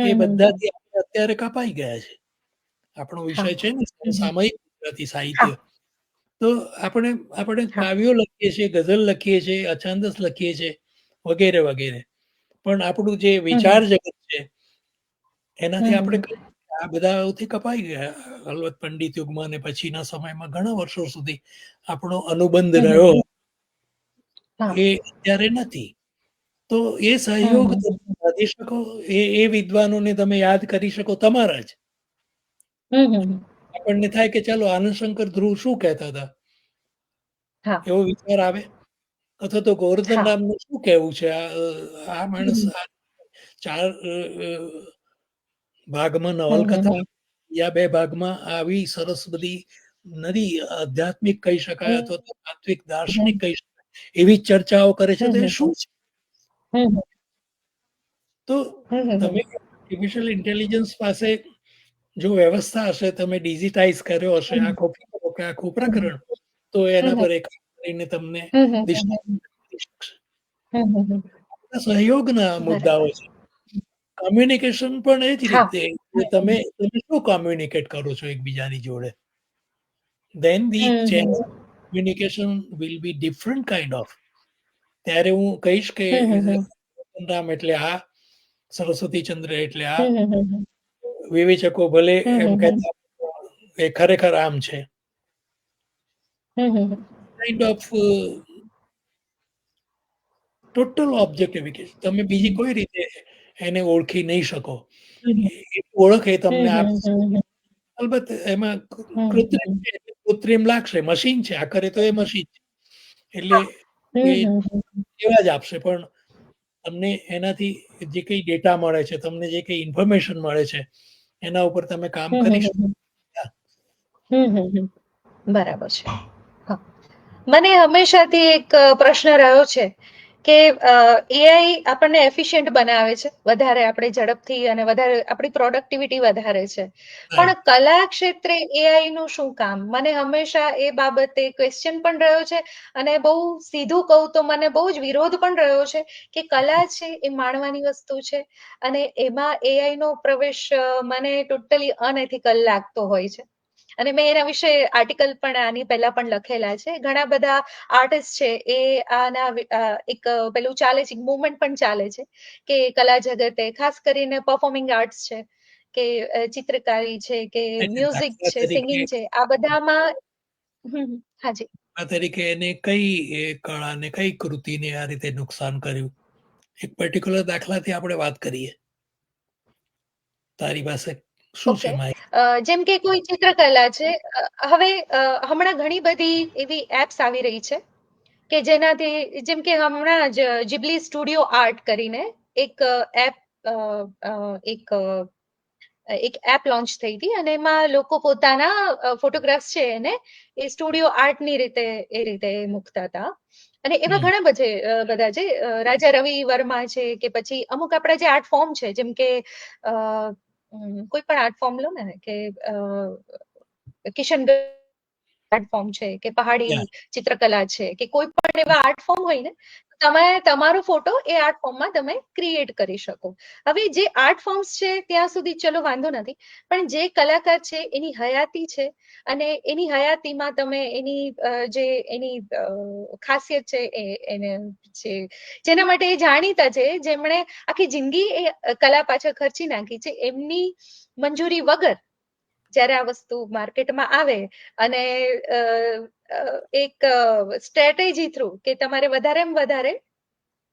એ હમ બધાથી આપણે અત્યારે કપાઈ ગયા છે. આપણો વિષય હા છે ને હમ સમસામયિક ગુજરાતી હા સાહિત્ય. તો આપણે આપણે હા કાવ્યો લખીએ છીએ, ગઝલ લખીએ છીએ, અછાંદસ લખીએ છીએ, વગેરે વગેરે. પણ આપણું જે વિચાર જગત છે એનાથી આપણે કહીએ કે આ બધાથી કપાઈ ગયા. હલવદ પંડિત યુગમાં અને પછીના સમયમાં ઘણા વર્ષો સુધી આપણો અનુબંધ રહ્યો હા એ અત્યારે નથી. તો એ સહયોગ તમે સાધી શકો, એ વિદ્વાનોને તમે યાદ કરી શકો તમારા જ. આપણને થાય કે ચાલો આનંદશંકર ધ્રુવ શું કહેતા હતા, હા એવો વિચાર આવે. અથવા તો ગોવર્ધન હા રામનું શું કહેવું છે, આ માણસ આ 4 ભાગમાં નવલકથા, યા 2 ભાગમાં આવી સરસ બધી નદી આધ્યાત્મિક કહી શકાય અથવા તો તાત્વિક દાર્શનિક કહી શકાય એવી ચર્ચાઓ કરે છે. તો એ શું છે? તો તમે આર્ટિફિશિયલ ઇન્ટેલિજન્સ પાસે જો વ્યવસ્થા હશે, તમે ડિજિટાઇઝ કર્યો હશે આખું પ્રકરણ, તો એના પર એક કરીને તમને દિશા આપી શકશે. આ સહયોગના મુદ્દાઓ બરાબર. છે. કમ્યુનિકેશન પણ એ જ હા રીતે કે તમે શું કોમ્યુનિકેટ કરો છો એકબીજાની જોડે. Then the channel communication will be different kind of. ત્યારે હું કહીશ કે રામ એટલે આ, સરસ્વતીચંદ્ર એટલે આ. વિવેચકો ભલે એમ કહેતા એ ખરેખર આમ છે. Kind of total objectification. તમે બીજી કોઈ રીતે એને ઓળખી નહીં શકો. એ ઓળખ એ તમને આપશે. અલબત્ત એમાં કૃત્રિમ છે એટલે કૃત્રિમ લાગશે. મશીન છે, આખરે તો એ મશીન છે. એટલે એ એવા જ આપશે. પણ તમને એનાથી જે કંઈ ડેટા મળે છે, તમને જે કંઈ ઇન્ફોર્મેશન મળે છે, એના ઉપર તમે કામ કરી શકો. બરાબર છે. હા. મને હંમેશાથી એક પ્રશ્ન રહ્યો છે કે એઆઈ આપણને એફિશિયન્ટ બનાવે છે, વધારે આપણે ઝડપથી અને વધારે આપણી પ્રોડક્ટિવિટી વધારે છે. પણ કલા ક્ષેત્રે એઆઈ નું શું કામ? મને હંમેશા એ બાબતે ક્વેશ્ચન પણ રહ્યો છે અને બહુ સીધું કહું તો મને બહુ જ વિરોધ પણ રહ્યો છે કે કલા છે એ માણવાની વસ્તુ છે અને એમાં એઆઈ નો પ્રવેશ મને ટોટલી અનએથિકલ લાગતો હોય છે. અને મેં એના વિશે આર્ટિકલ પણ આની પહેલા પણ લખેલા છે. ઘણા બધા આર્ટિસ્ટ છે એ આના એક પેલું ચાલે છે, મુવમેન્ટ પણ ચાલે છે કે કલા જગતે ખાસ કરીને પરફોર્મિંગ આર્ટ્સ છે કે ચિત્રકારી છે કે મ્યુઝિક છે, સિંગિંગ છે, આ બધામાં હાજી. આ તરીકે એને કઈ કળાને, કઈ કૃતિને આ રીતે નુકસાન કર્યું? એક પર્ટિક્યુલર દાખલાથી આપણે વાત કરીએ. તારી પાસે શું છે ઓકે. માહિતી? જેમ કે કોઈ ચિત્રકલા છે. હવે હમણાં ઘણી બધી એવી એપ્સ આવી રહી છે કે જેનાથી, જેમ કે હમણાં જ જીબલી સ્ટુડિયો આર્ટ કરીને એક એપ લોન્ચ થઈ હતી અને એમાં લોકો પોતાના ફોટોગ્રાફ્સ છે એને એ સ્ટુડિયો આર્ટની રીતે એ રીતે મૂકતા હતા. અને એવા ઘણા બધા છે. રાજા રવિ વર્મા છે કે પછી અમુક આપણા જે આર્ટ ફોર્મ છે, જેમ કે કોઈ પણ આર્ટ ફોર્મ લો ને કે કિશન આર્ટ ફોર્મ છે કે પહાડી ચિત્રકલા છે કે કોઈ પણ એવા આર્ટ ફોર્મ હોય ને, તમે તમારો ફોટો એ આર્ટ ફોર્મમાં તમે ક્રિએટ કરી શકો. હવે જે આર્ટ ફોર્મ્સ છે ત્યાં સુધી ચલો વાંધો નથી, પણ જે કલાકાર છે એની હયાતી છે અને એની હયાતીમાં તમે એની જે એની ખાસિયત છે એને છે, જેના માટે એ જાણીતા છે, જેમણે આખી જિંદગી એ કલા પાછળ ખર્ચી નાખી છે, એમની મંજૂરી વગર જ્યારે આ વસ્તુ માર્કેટમાં આવે અને એક સ્ટ્રેટેજી થ્રુ કે તમારે વધારે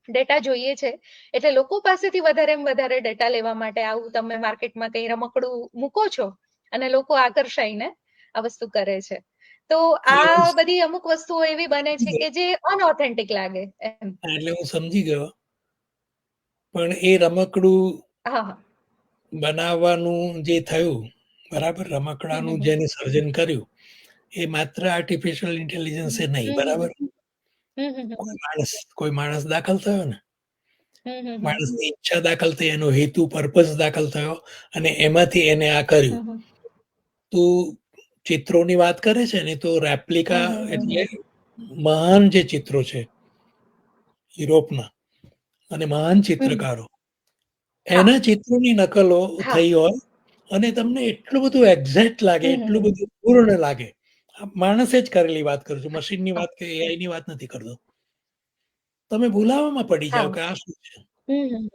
ડેટા જોઈએ છે, એટલે લોકો પાસેથી વધારે ડેટા લેવા માટે આવું તમે માર્કેટમાં કઈ રમકડું મૂકો છો અને લોકો આકર્ષાઈને આ વસ્તુ કરે છે. તો આ બધી અમુક વસ્તુઓ એવી બને છે કે જે અનઓથેન્ટિક લાગે એમ. એટલે હું સમજી ગયો. પણ એ રમકડું હા. બનાવવાનું જે થયું, બરાબર, રમકડાનું જેને સર્જન કર્યું, એ માત્ર આર્ટિફિશિયલ ઇન્ટેલિજન્સ એ નહીં, બરાબર. કોઈ માણસ દાખલ થયો ને, માણસની ઈચ્છા દાખલ થઈ, એનો હેતુ, પર્પઝ દાખલ થયો અને એમાંથી એને આ કર્યું. તું ચિત્રોની વાત કરે છે ને, તો રેપ્લિકા એટલે મહાન જે ચિત્રો છે યુરોપના અને મહાન ચિત્રકારો, એના ચિત્રોની નકલો થઈ હોય અને તમને એટલું બધું એક્ઝેક્ટ લાગે, એટલું બધું પૂર્ણ લાગે માણસે જ કરેલી વાત કરું છું, મશીનની હા. વાત કે AI ની વાત નથી કરતો. તમે ભૂલાવામાં પડી જાઓ હા. કે આ શું છે. હમ.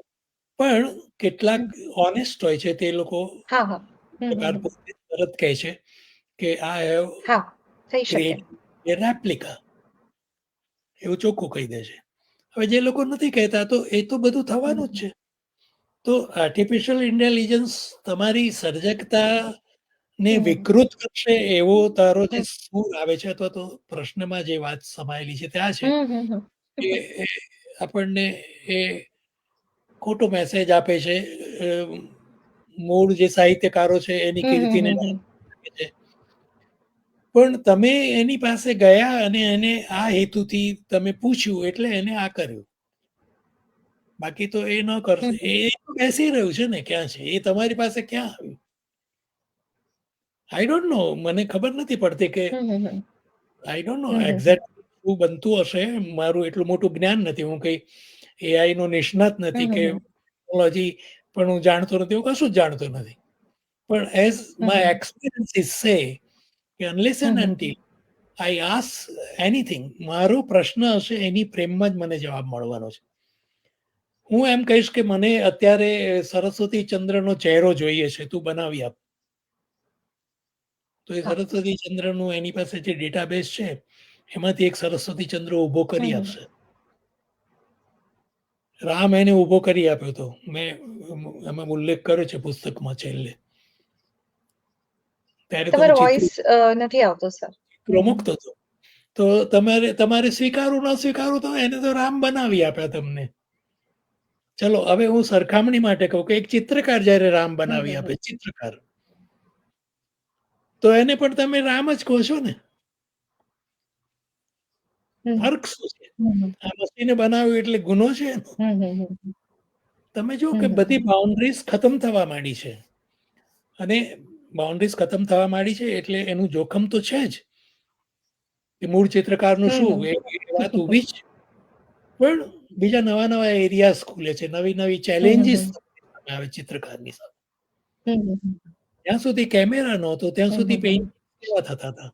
પણ કેટલાક હમ. ઓનેસ્ટ હોય છે, તે લોકો હા, હા. પત્રકાર પોતે તરત કહે છે કે આઈ હેવ હા, થઈ શકે. ક્રિએટેડ એ રેપ્લિકા, એવું ચોખ્ખું કહી દે છે. હવે જે લોકો નથી કહેતા, તો એ તો બધું થવાનું જ હમ. છે. તો આર્ટિફિશિયલ ઇન્ટેલિજન્સ તમારી સર્જકતાને હમ. વિકૃત કરશે એવો તારો જે હમ. સૂર આવે છે, અથવા તો પ્રશ્નમાં જે વાત સમાયેલી છે ત્યાં છે હમ. હમ. કે એ આપણને એ ખોટો મેસેજ આપે છે. અ, મૂળ જે સાહિત્યકારો છે એની કીર્તિને હમ. નાખે છે. પણ તમે એની પાસે ગયા અને એને આ હેતુથી તમે પૂછ્યું એટલે એને આ કર્યું. બાકી તો એ ન કરશે. હમ. એ તો બેસી રહ્યું છે ને ક્યાં છે? એ તમારી પાસે ક્યાં આવ્યું? આઈ ડોન્ટ નો, મને ખબર નથી પડતી કે હમ. I don't know hmm. Exact શું બનતું હશે. મારું એટલું મોટું જ્ઞાન નથી. હું કઈ AI નો નિષ્ણાત નથી કે હમ. ટેકનોલોજી પણ હું જાણતો નથી. હું કશું જ જાણતો નથી. પણ એઝ માય હમ. એક્સપિરિયન્સીસ સે કે unless and hmm. Until I ask anything, મારો પ્રશ્ન હશે એની પ્રેમમાં જ મને જવાબ મળવાનો છે. હું એમ કહીશ કે મને અત્યારે સરસ્વતી ચંદ્રનો ચહેરો જોઈએ છે, તું બનાવી આપ. તો એ હા. સરસ્વતી ચંદ્રનું એની પાસે જે ડેટાબેઝ છે એમાંથી એક સરસ્વતી ચંદ્ર ઊભો કરી હમ. આપશે. રામ એને ઊભો કરી આપ્યો હતો. મેં એમાં ઉલ્લેખ કર્યો છે પુસ્તકમાં છેલ્લે. ત્યારે તો હું તમારો વોઇસ નથી આવતો, સર. ચિત્રો મૂકતો હતો. તો તમારે સ્વીકારવું ન સ્વીકારવું, તો એને તો રામ બનાવી આપ્યા તમને. ચલો હવે હું સરખામણી માટે કહું કે એક ચિત્રકાર જ્યારે રામ બનાવી આપે, ચિત્રકાર, તો એને પણ તમે રામ જ કહો છો ને. ફર્ક શું છે? આ મશીને બનાવ્યું એટલે ગુનો છે એનો? તમે જુઓ કે બધી બાઉન્ડ્રીઝ ખતમ થવા માંડી છે. અને બાઉન્ડ્રીઝ ખતમ થવા માંડી છે એટલે એનું જોખમ તો છે જ. કે મૂળ ચિત્રકારનું શું એ વાત ઊભી છે. પણ બીજા નવા એરિયાઝ ખુલે છે, નવી ચેલેન્જીસ આવે ચિત્રકારની સામે. જ્યાં સુધી કેમેરા નહોતો ત્યાં સુધી પેઇન્ટિંગ કેવા થતા હતા.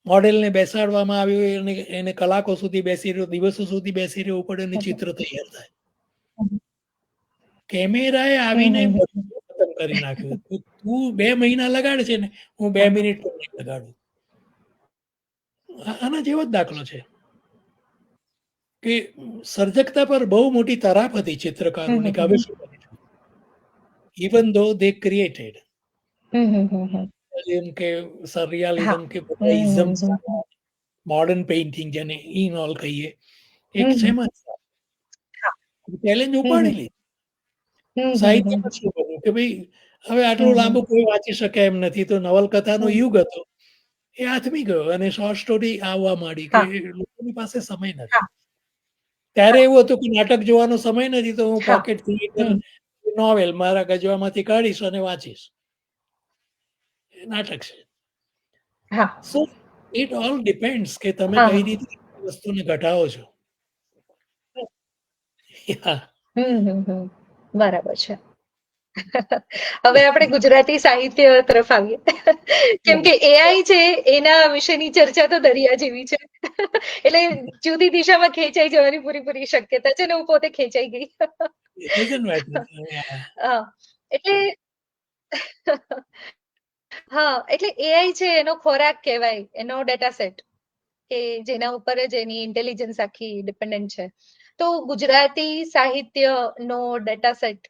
મોડેલને બેસાડવામાં આવ્યું, અને એને કલાકો સુધી બેસી રહ્યો, દિવસો સુધી બેસી રહેવું પડે અને ચિત્ર તૈયાર થાય. કેમેરાએ આવીને બધું ખતમ કરી નાખ્યું. તું 2 મહિના લગાડે છે ને, હું 2 મિનિટ પણ નહીં લગાડું. આના જેવો જ દાખલો છે કે સર્જકતા પર બહુ મોટી તરાપ હતી ચિત્રકારોની કે હવે શું કરીશું. ઇવન ધો દે ક્રિએટેડ, જેમ કે હા. સરિયાલિઝમ કે બધા ઇઝમ્સ, મોડર્ન પેઇન્ટિંગ જેને ઇન ઓલ કહીએ, એક શેમાં ચેલેન્જ ઉપાડી લીધી. સાહિત્યમાં શું કર્યું કે ભાઈ હવે આટલું લાંબુ કોઈ વાંચી શકે એમ નથી, તો નવલકથાનો યુગ હતો એ આથમી ગયો અને શોર્ટ સ્ટોરી આવવા માંડી કે હા. લોકોની પાસે સમય નથી. ત્યારે એવું હતું કે નાટક જોવાનો સમય નથી, તો હું હા. પોકેટ થિયેટર નોવેલ મારા ગજવામાંથી કાઢીશ અને વાંચીશ. એ નાટક છે. હા. સો ઇટ ઓલ ડિપેન્ડ્સ કે તમે હા. કઈ રીતે વસ્તુને ઘટાડો છો. Yeah. બરાબર છે. હવે આપણે ગુજરાતી સાહિત્ય તરફ આવીએ. કેમ કે એઆઈ છે એના વિશેની ચર્ચા તો દરિયા જેવી છે. એટલે જુદી દિશામાં ખેંચાઈ જવાની પૂરેપૂરી શક્યતા છે, ને હું પોતે ખેંચાઈ ગઈ. It doesn't matter. Yeah. હા, એટલે હા, એટલે એઆઈ છે એનો ખોરાક કહેવાય, એનો ડેટા સેટ કે જેના ઉપર જ એની ઇન્ટેલિજન્સ આખી ડિપેન્ડન્ટ છે. તો ગુજરાતી સાહિત્યનો ડેટા સેટ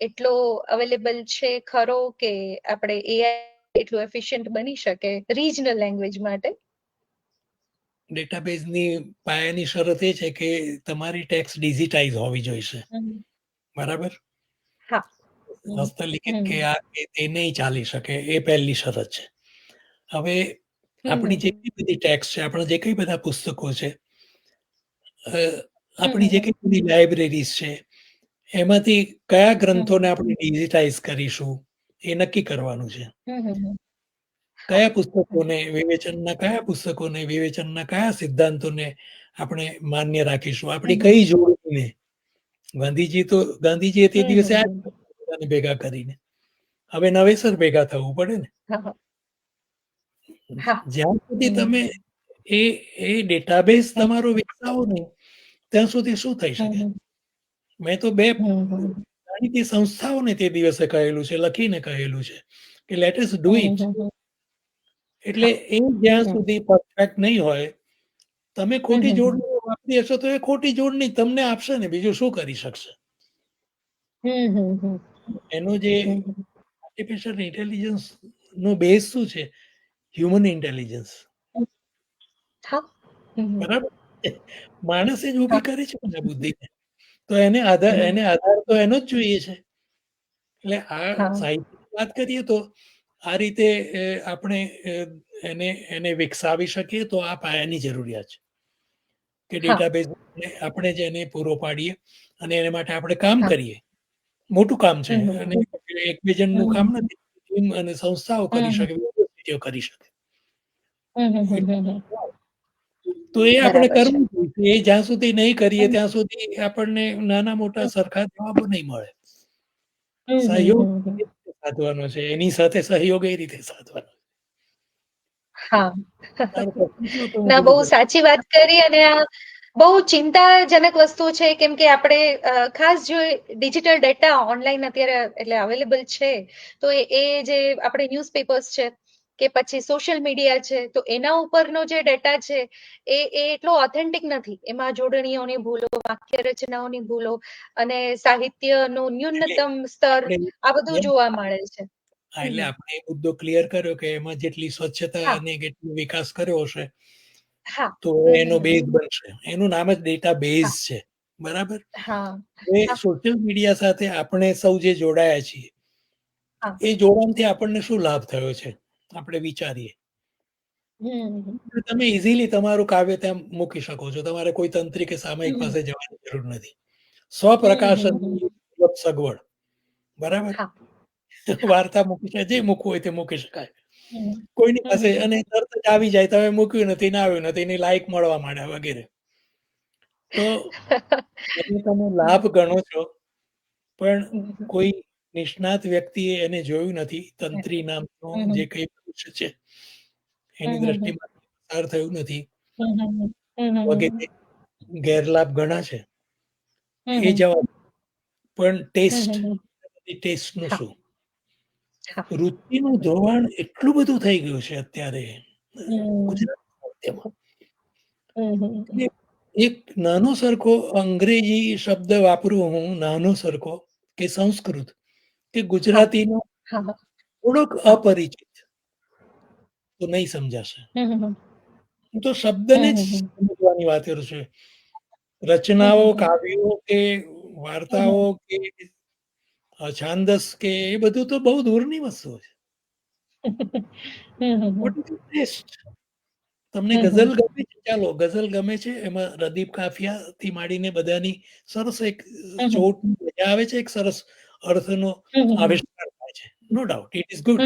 એટલો અવેલેબલ છે ખરો કે આપણે એઆઈ એટલું એફિશિયન્ટ બની શકે રિજનલ લેંગ્વેજ માટે? ડેટાબેઝની પાયાની શરત એ છે કે તમારી ટેક્સ્ટ ડિજિટાઇઝ હોવી જોઈશે. બરાબર? હા. હસ્તલિખિત કે આ કે તે નહીં ચાલી શકે, એ પહેલી શરત છે. હવે આપણી જેટલી બધી ટેક્સ્ટ છે, આપણા જે કંઈ બધા પુસ્તકો છે, આપણી જે કંઈ બધી લાઇબ્રેરીઝ છે, એમાંથી કયા ગ્રંથોને આપણે ડિજિટાઇઝ કરીશું એ નક્કી કરવાનું છે. કયા પુસ્તકોને વિવેચનના કયા સિદ્ધાંતોને આપણે માન્ય રાખીશું. આપણી કઈ જોડીને ગાંધીજીએ તે દિવસે આ બધાને ભેગા કરીને હવે નવેસર ભેગા થવું પડે ને. હા જ્યાં સુધી હમ તમે એ એ ડેટાબેઝ હમ તમારો વિકસાવો નહીં ત્યાં સુધી શું થઈ શકે? હમ મેં તો 2 હમ હમ જાણીતી સંસ્થાઓને તે દિવસે કહેલું છે, લખીને કહેલું છે કે let us do hmm it. હમ એટલે હા એ જ્યાં હમ સુધી પરફેક્ટ નહીં હોય, તમે હમ ખોટી હમ જોડણીઓ વાપરી હશો તો એ ખોટી જોડણી તમને આપશે ને બીજું શું કરી શકશે? હમ હમ હમ એનો જે હમ આર્ટિફિશિયલ ઇન્ટેલિજન્સ નો બેઝ શું છે? Human intelligence. હા હમ બરાબર? માણસે જ હા ઊભી કરી છે ને આ બુદ્ધિને. તો એને આધાર તો એનો જ જોઈએ છે. એટલે આ હા સાહિત્યની વાત કરીએ તો આ રીતે આપણે એને એને વિકસાવી શકીએ તો આ પાયાની જરૂરિયાત છે. કે હા ડેટાબેઝ આપણે જ એને પૂરો પાડીએ અને એના માટે આપણે કામ હા કરીએ. મોટું કામ છે હમ અને એક બે જણનું કામ હમ નથી. ટીમ અને સંસ્થાઓ કરી હમ શકે, વ્યક્તિઓ કરી શકે. હમ તો એ આપણે બરાબર છે કરવું જોઈએ. એ જ્યાં સુધી નહીં કરીએ ત્યાં સુધી આપણને નાના મોટા સરખા જવાબો નહીં મળે. સહયોગ હમ એ રીતે સાધવાનો છે. એની સાથે સહયોગ એ રીતે સાધવાનો. હા તારો પ્રશ્ન શું હતો? હું ના બહુ ભૂલી ગયો. સાચી વાત કરી અને આ બહુ ચિંતાજનક વસ્તુ છે કેમ કે આપણે ખાસ જો ડિજિટલ ડેટા ઓનલાઈન અત્યારે એટલે અવેલેબલ છે તો એ જે આપણે ન્યૂઝપેપર્સ છે કે પછી સોશિયલ મીડિયા છે તો એના ઉપરનો જે ડેટા છે એ એટલો ઓથેન્ટિક નથી. એમાં જોડણીઓની ભૂલો, વાક્ય રચનાઓની ભૂલો અને સાહિત્યનું એટલે ન્યૂનતમ સ્તર આપણે આ બધું એમ જોવા મળે છે. હા, એટલે આપણે એ મુદ્દો ક્લિયર કર્યો કે એમાં જેટલી સ્વચ્છતા હા અને કેટલો વિકાસ કર્યો હશે હા તો એનો બેઝ બનશે. એનું નામ જ ડેટા બેઝ હા છે. બરાબર? હા હવે હા સોશિયલ મીડિયા સાથે આપણે સૌ જે જોડાયા છીએ હા એ જોડાણથી આપણને શું લાભ થયો છે? આપણે વિચારીએ. હમ તમે ઇઝીલી તમારું કાવ્ય ત્યાં મૂકી શકો છો. તમારે કોઈ તંત્રી કે સામયિક હમ પાસે જવાની જરૂર નથી. હમ સ્વપ્રકાશનની સુલભ સગવડ. બરાબર? હા હા વાર્તા મૂકી છે, જે મૂકવું હોય તે મૂકી શકાય. હમ કોઈની પાસે હમ અને તરત જ આવી જાય. તમે મૂક્યું નથી ને આવ્યું નથી, એની લાઈક મળવા માંડે વગેરે. તો એને તમે લાભ ગણો છો, પણ કોઈ નિષ્ણાત વ્યક્તિએ એને જોયું નથી. તંત્રી નામનો જે કંઈ મનુષ્ય છે, એની દ્રષ્ટિમાં પસાર થયું નથી વગેરે. ગેરલાભ ઘણા છે. એ જવાબ પણ ટેસ્ટ, ટેસ્ટનું હા શું? હા રુચિનું ધોવાણ એટલું બધું થઈ ગયું છે અત્યારે હમ ગુજરાતી સાહિત્યમાં. હમ કે એક નાનો સરખો અંગ્રેજી શબ્દ વાપરું હું, નાનો સરખો કે સંસ્કૃત કે હા ગુજરાતીનો હા થોડોક હા અપરિચિત તો નહીં સમજાશે. હમ હું તો શબ્દને જ હમ સમજવાની વાત કરું છું. રચનાઓ, કાવ્યો કે વાર્તાઓ કે છાંદસ કે એ બધું તો બહુ દૂરની વસ્તુ છે. What is the test? તમને ગઝલ ગમે છે? ચાલો ગઝલ ગમે છે. એમાં રદીફ કાફિયાથી માંડીને બધાની સરસ એક ચોટની મજા આવે છે. એક સરસ અર્થનો આવિષ્કાર થાય છે. No doubt it is good.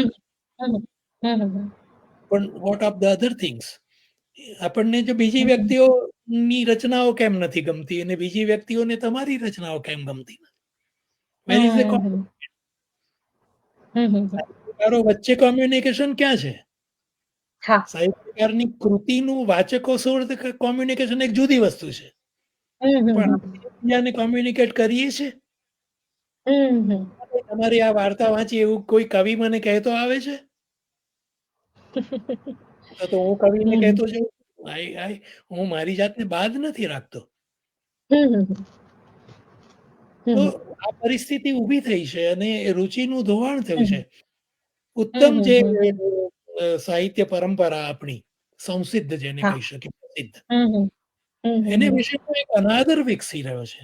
પણ what of the other things? આપણને જો બીજી વ્યક્તિઓની રચનાઓ કેમ નથી ગમતી અને બીજી વ્યક્તિઓને તમારી રચનાઓ કેમ ગમતી નથી? વેર ઇઝ ધ સાહિત્યકારો વચ્ચે કોમ્યુનિકેશન ક્યાં છે? હા સાહિત્યકારની કૃતિનું વાચકો સાથે કોમ્યુનિકેશન એક જુદી વસ્તુ છે. પણ આપણે એકબીજાને કોમ્યુનિકેટ કરીએ છીએ? તમારી આ વાર્તા વાંચી એવું કોઈ કવિ મને કહેતો આવે છે? તો હું કવિને કહેતો જાઉં છું. હું મારી જાતને બાદ નથી રાખતો. તો આ પરિસ્થિતિ ઊભી થઈ છે અને રુચિનું ધોવાણ થયું છે. ઉત્તમ જે સાહિત્ય પરંપરા આપણી સંસિદ્ધ જેને હા કહી શકીએ પ્રસિદ્ધ એને હમ વિશેનો એક અનાદર વિકસી રહ્યો છે.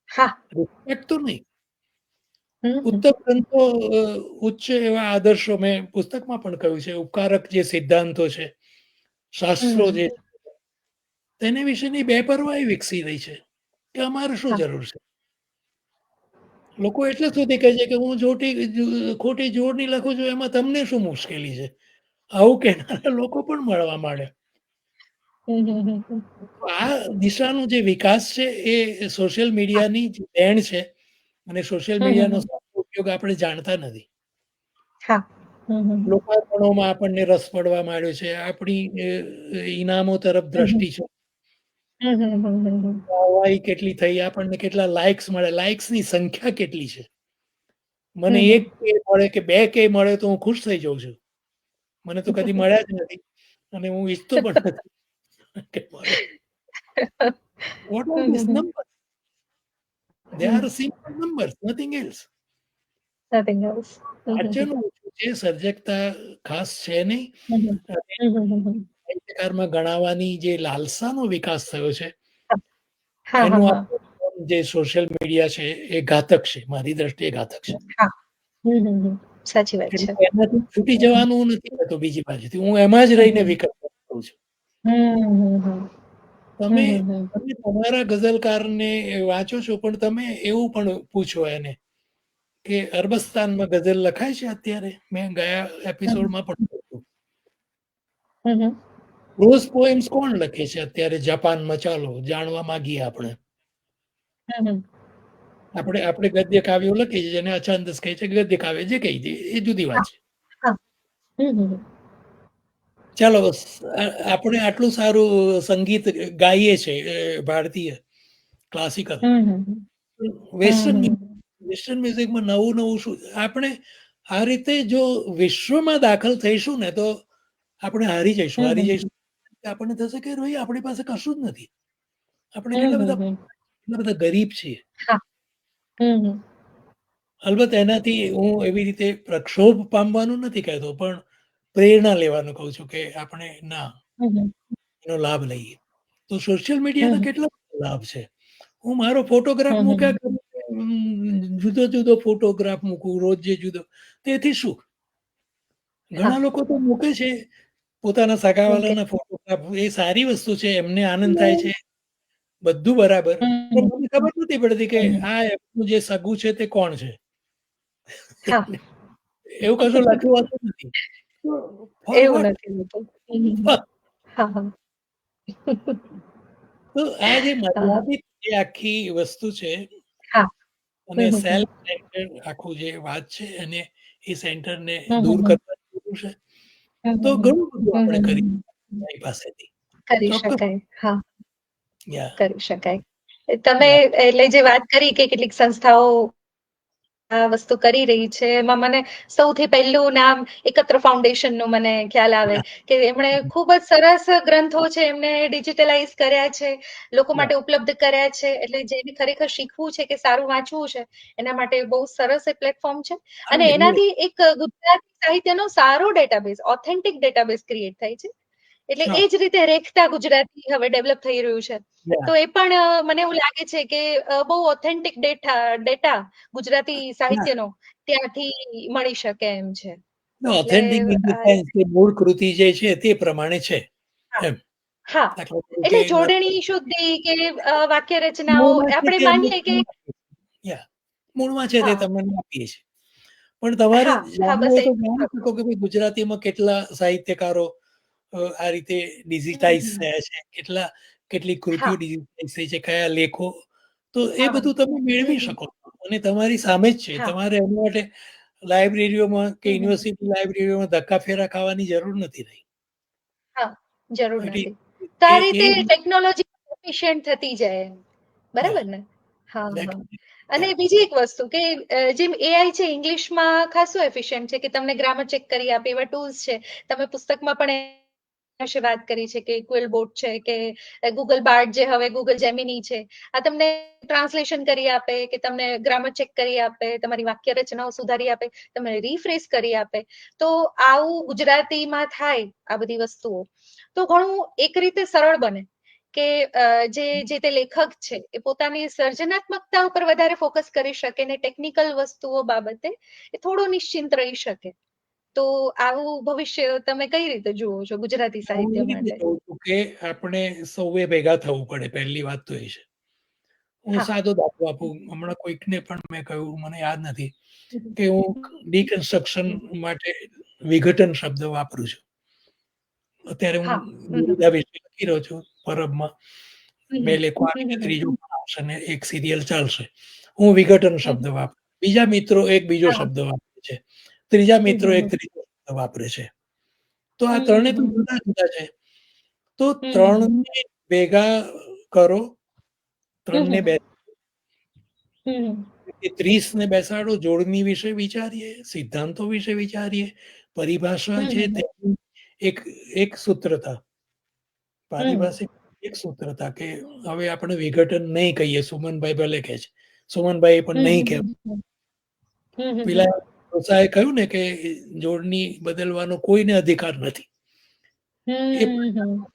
હા રિસ્પેક્ટ તો નહીં. હમ ઉત્તમ ગ્રંથો ઉચ્ચ એવા આદર્શો મેં પુસ્તકમાં પણ કહ્યું છે. ઉપકારક જે સિદ્ધાંતો છે, શાસ્ત્રો જે તેને વિશેની બેપરવાહી વિકસી રહી છે કે અમારે શું હા જરૂર છે? લોકો એટલે સુધી કહે છે કે હું ખોટી જોડણી લખું છું એમાં તમને શું મુશ્કેલી છે? આવું કહેનારા લોકો પણ મળવા માંડ્યા. આ દિશાનો જે વિકાસ છે એ સોશિયલ મીડિયાની જ દેણ છે અને સોશિયલ મીડિયાનો સાચો ઉપયોગ આપણે જાણતા નથી. હા લોકાર્પણોમાં આપણને રસ પડવા માંડ્યો છે. આપણી ઇનામો તરફ દ્રષ્ટિ છે. વાહવાહી કેટલી થઈ, આપણને કેટલા લાઇક્સ મળે, લાઇક્સની સંખ્યા કેટલી છે. મને 1 કે મળે કે 2 કે મળે તો હું ખુશ થઈ જાઉં છું. મને તો કદી મળ્યા જ નથી અને હું ઈચ્છતો પણ નથી કે મળે. What are these numbers? They are simple numbers, nothing else. Nothing else. વાંચન ઓછું છે, સર્જકતા ખાસ છે નહીં. અને સાહિત્યકારમાં ગણાવાની જે લાલસાનો વિકાસ થયો છે, એનું આપણું જે સોશિયલ મીડિયા છે એ ઘાતક છે. મારી દ્રષ્ટિએ ઘાતક છે. સાચી વાત છે. એનાથી છૂટી જવાનું નથી થતું. બીજી બાજુથી હું એમાં જ રહીને વિકલ્પ કરું છું. તમે તમારા ગઝલકારને વાંચો છો, પણ તમે એવું પણ પૂછો એને કે અરબસ્તાનમાં ગઝલ લખાય છે અત્યારે? મેં ગયા એપિસોડમાં પણ કહ્યું. પ્રોઝ પોએમ્સ કોણ લખે છે અત્યારે જાપાનમાં? ચાલો જાણવા માંગીએ આપણે. આપણે ગદ્ય કાવ્યો લખીએ છીએ, જેને અછંદસ કહે છે, ગદ્ય કાવ્ય જે કહી દે એ જુદી વાત છે. ચાલો, આપણે આટલું સારું સંગીત ગાઈએ છીએ, ભારતીય ક્લાસિકલ. વેસ્ટર્ન મ્યુઝિકમાં નવું શું? આપણે આ રીતે જો વિશ્વમાં દાખલ થઈશું ને તો આપણે હારી જઈશું. આપણને થશે કે ભાઈ આપણી પાસે કશું જ નથી. આપણે કેટલા બધા ગરીબ છીએ. અલબત્ત એનાથી હું એવી રીતે પ્રક્ષોભ પામવાનું નથી કહેતો, પણ પ્રેરણા લેવાનું કહું છું કે આપણે એનો લાભ લઈએ. તો સોશિયલ મીડિયાના કેટલા લાભ છે. હું મારો ફોટોગ્રાફ મૂક્યા કરું, જુદો ફોટોગ્રાફ મૂકું રોજ જે જુદો, તેથી શું? ઘણા લોકો તો મૂકે છે પોતાના સગાવાલાના ફોટોગ્રાફ. એ સારી વસ્તુ છે, એમને આનંદ થાય છે, બધું બરાબર. પણ મને ખબર નથી પડતી કે આ એમનું જે સગું છે તે કોણ છે. એવું કશું લખ્યું હોતું નથી. તો આ જે મર્યાદિત જે આખી વસ્તુ છે અને સેલ્ફ સેન્ટર આખું જે વાત છે, અને એ સેન્ટરને દૂર કરવાની જરૂર છે. તો ઘણું બધું આપણે કરી પાસેથી કરી શકાય. તમે એટલે જે વાત કરી કે કેટલીક સંસ્થાઓ આ વસ્તુ કરી રહી છે, એમાં મને સૌથી પહેલું નામ એકત્ર ફાઉન્ડેશનનું મને ખ્યાલ આવે કે એમણે ખૂબ જ સરસ ગ્રંથો છે, એમને ડિજિટલાઇઝ કર્યા છે, લોકો માટે ઉપલબ્ધ કર્યા છે. એટલે જેને ખરેખર શીખવું છે કે સારું વાંચવું છે, એના માટે બહુ સરસ એ પ્લેટફોર્મ છે. અને એનાથી એક ગુજરાતી સાહિત્યનો સારો ડેટાબેઝ, ઓથેન્ટિક ડેટાબેઝ ક્રિએટ થાય છે. એટલે એ જ રીતે રેખતા ગુજરાતી હવે ડેવલપ થઈ રહ્યું છે. તો એ પણ મને એવું લાગે છે કે બહુ ઓથેન્ટિક ડેટા ગુજરાતી સાહિત્યનો ત્યાંથી મળી શકે એમ છે. ઓથેન્ટિક ઇન ધ સેન્સ કે મૂળ કૃતિ જે છે તે પ્રમાણે છે એમ. એટલે જોડણી શુદ્ધિ કે વાક્ય રચનાઓ આપણે માનીએ કે મૂળમાં છે તે તમને આપીએ છીએ. પણ તમારે જાણવું હોય તો જાણી શકો કે ભાઈ ગુજરાતીમાં કેટલા સાહિત્યકારો આ રીતે ડિજિટાઇઝ થયા છે, કેટલી કૃતિઓ ડિજિટાઇઝ થઈ છે, કયા લેખો. તો એ બધું તમે મેળવી શકો અને તમારી સામે જ છે. તમારે એના માટે લાઇબ્રેરીઓમાં કે યુનિવર્સિટી લાઇબ્રેરીઓમાં ધક્કા ફેરા ખાવાની જરૂર નથી રહી. જરૂર નથી. તો આ રીતે ટેકનોલોજી એફિશિયન્ટ થતી જાય, બરાબર ને? અને બીજી એક વસ્તુ કે જેમ એઆઈ છે, ઇંગ્લિશમાં ખાસું એફિશિયન્ટ છે કે તમને ગ્રામર ચેક કરી આપે એવા ટૂલ્સ છે. તમે પુસ્તકમાં પણ વિશે વાત કરી છે કે ક્વિલ બોટ છે કે ગૂગલ બાર્ડ, જે હવે ગૂગલ જેમિની છે, આ તમને ટ્રાન્સલેશન કરી આપે કે તમને ગ્રામર ચેક કરી આપે, તમારી વાક્ય રચનાઓ સુધારી આપે, તમને રિફ્રેશ કરી આપે. તો આવું ગુજરાતીમાં થાય આ બધી વસ્તુઓ તો ઘણું એક રીતે સરળ બને કે જે તે લેખક છે એ પોતાની સર્જનાત્મકતા ઉપર વધારે ફોકસ કરી શકે ને ટેકનિકલ વસ્તુઓ બાબતે એ થોડું નિશ્ચિંત રહી શકે. તો આવું ભવિષ્ય તમે કઈ રીતે જુઓ છો ગુજરાતી સાહિત્ય માટે? કે આપણે સૌએ ભેગા થવું પડે. પહેલી વાત તો એ છે. હું સાદો દાખલો આપું. હમણાં કોઈકને પણ મેં કહ્યું, મને યાદ નથી, કે હું ડિકન્સ્ટ્રક્શન માટે વિઘટન શબ્દ વાપરું છું. અત્યારે હું વિવિધા વિશે લખી રહ્યો છું. પરબમાં 2 લેખો આવી છે, ત્રીજો આવશે અને એક સિરિયલ ચાલશે. હું વિઘટન શબ્દ વાપરું. બીજા મિત્રો એક બીજો શબ્દ વાપરે છે. ત્રીજા મિત્રો એક ત્રીજો વાપરે છે. તો આ હમ ત્રણે તો હમ જુદા જુદા છે. તો હમ ત્રણને ભેગા કરો, ત્રણને હમ હમ 30 ને બેસાડો, જોડણી વિશે વિચારીએ, સિદ્ધાંતો વિશે વિચારીએ, પરિભાષા છે હમ તેની એક એક સૂત્રતા, હમ પારિભાષિક એક સૂત્રતા કે હવે આપણે વિઘટન નહીં કહીએ, સુમનભાઈ ભલે કહે છે, સુમનભાઈ પણ નહીં કહેવાય. પેલા ડોસાએ કહ્યું ને કે જોડણી બદલવાનો કોઈને અધિકાર નથી. એ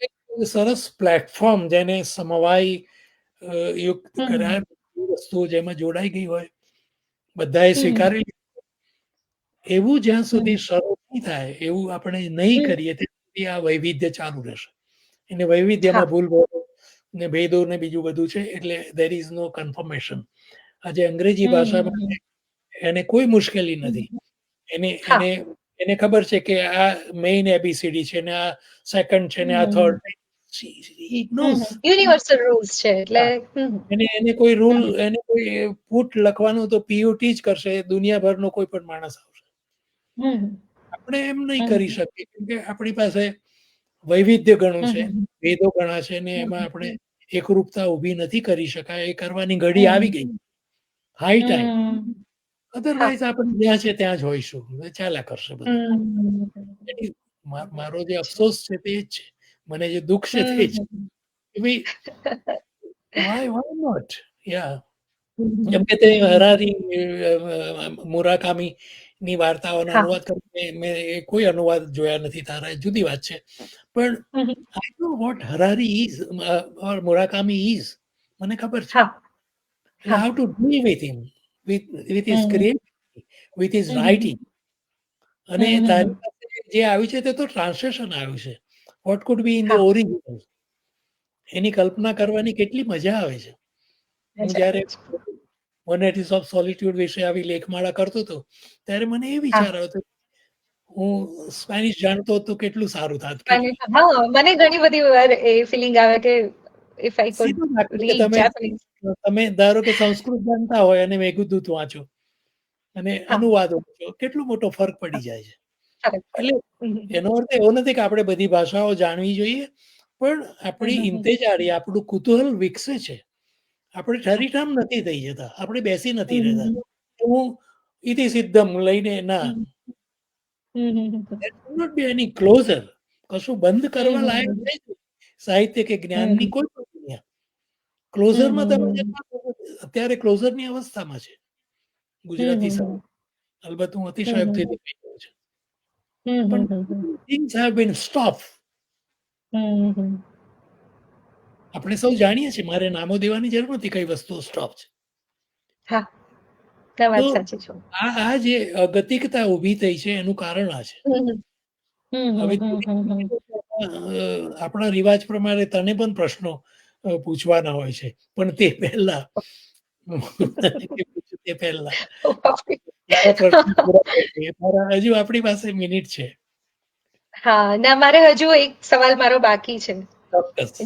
એક સરસ પ્લેટફોર્મ જેને સમવાય યુક્ત કર્યા, બધી વસ્તુઓ જેમાં જોડાઈ ગઈ હોય, બધાએ સ્વીકારેલી, એવું જ્યાં સુધી શરૂ નહીં થાય, એવું આપણે નહીં કરીએ ત્યાં સુધી આ વૈવિધ્ય ચાલુ રહેશે. અને વૈવિધ્યમાં હા ભૂલ ને ભેદો ને બીજું બધું છે, એટલે there is no confirmation. આજે અંગ્રેજી ભાષામાં એને કોઈ મુશ્કેલી નથી. એને હા એને એને ખબર છે કે આ મેઇન એબીસીડી છે ને આ સેકન્ડ છે ને આ third. He knows. Universal rules છે એટલે એને કોઈ રૂલ, એને કોઈ પુટ લખવાનું તો પીયુટી જ કરશે, દુનિયાભરનો કોઈ પણ માણસ આવશે. આપણે એમ નહીં કરી શકીએ, કેમ કે આપણી પાસે વૈવિધ્ય ઘણું છે, ભેદો ઘણા છે ને એમાં આપણે એકરૂપતા ઊભી નથી કરી શકાય. એ કરવાની ઘડી આવી ગઈ, હાઈ ટાઈમ. અધરવાઇઝ આપણે જ્યાં છે ત્યાં જ હોઈશું, ચાલ્યા કરશે બધું. મારો જે અફસોસ છે તે જ છે, મને જે દુઃખ છે તે જ કે ભાઈ why not? Yeah. જેમ કે તે હરારી મુરાકામી ની વાર્તાઓનો અનુવાદ કરીને મેં કોઈ અનુવાદ જોયા નથી તારા, જુદી વાત છે. પણ I know what Harari is or Murakami is, મને ખબર છે. How to deal with him, with his creativity, with his writing. અને તારી પાસે જે આવ્યું છે તે તો ટ્રાન્સલેશન આવ્યું છે. What could be in the original, એની કલ્પના કરવાની કેટલી મજા આવે છે. હું જ્યારે મોનેટીસ ઓફ સોલિટ્યુડ વિશે આવી લેખમાળા કરતો હતો ત્યારે મને એ વિચાર આવ્યો હતો, હું સ્પેનિશ જાણતો હતો કેટલું સારું થાત. મને ઘણી બધી વાર એ ફિલિંગ આવે કે ઇફ આઈ કુડ સીધું નાખું કે રીડ જાપાનીઝ. તમે ધારો કે સંસ્કૃત જાણતા હોય અને મેઘદૂત વાંચો અને અનુવાદ વાંચો, કેટલો મોટો ફરક પડી જાય છે. એટલે એનો અર્થ એવો નથી કે આપણે બધી ભાષાઓ જાણવી જોઈએ, પણ આપણી ઇંતેજારી, આપણું કુતૂહલ વિકસે છે. આપણે ઠરીઠામ નથી થઈ જતા, આપણે બેસી નથી રહેતા. હું ઇતિ સિદ્ધમ લઈને ના, there should not be any closure. કશું બંધ કરવા લાયક નહીં સાહિત્ય કે જ્ઞાનની કોઈ પણ દુનિયા. ક્લોઝરમાં તમે અત્યારે ક્લોઝરની અવસ્થામાં છે ગુજરાતી સાહિત્ય. અલબત્ત હું અતિશયોક્તિ કહી રહ્યો છું, પણ things have been stopped. આપણે સૌ જાણીએ છીએ, મારે નામો દેવાની જરૂર નથી કઈ વસ્તુઓ સ્ટોપ છે. તો આ જે અગતિકતા ઊભી થઈ છે એનું કારણ આ છે. હવે આપણા રિવાજ પ્રમાણે તને પણ પ્રશ્નો પૂછવાના હોય છે, પણ તે પહેલા હજુ આપણી પાસે મિનિટ છે. હા, ના મારે હજુ એક સવાલ મારો બાકી છે.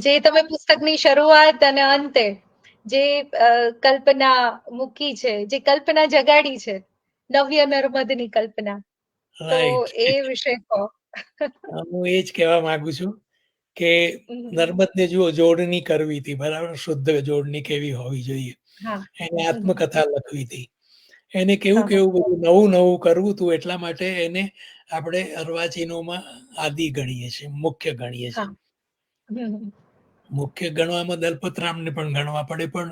જે તમે પુસ્તકની શરૂઆત અને અંતે જે કલ્પના મૂકી છે, જે કલ્પના જગાડી છે, નવ્ય નર્મદની કલ્પના, તો એ વિશે કહો. હું એ જ કહેવા માંગુ છું કે નર્મદને જુઓ, જોડણી કરવી હતી, બરાબર, શુદ્ધ જોડણી કેવી હોવી જોઈએ, એને આત્મકથા લખવી હતી, એને કેવું કેવું બધું નવું નવું કરવું હતું. એટલા માટે એને આપણે અર્વાચીનોમાં આદિ ગણીએ છીએ, મુખ્ય ગણીએ છીએ. મુખ્ય ગણવામાં દલપતરામને પણ ગણવા પડે, પણ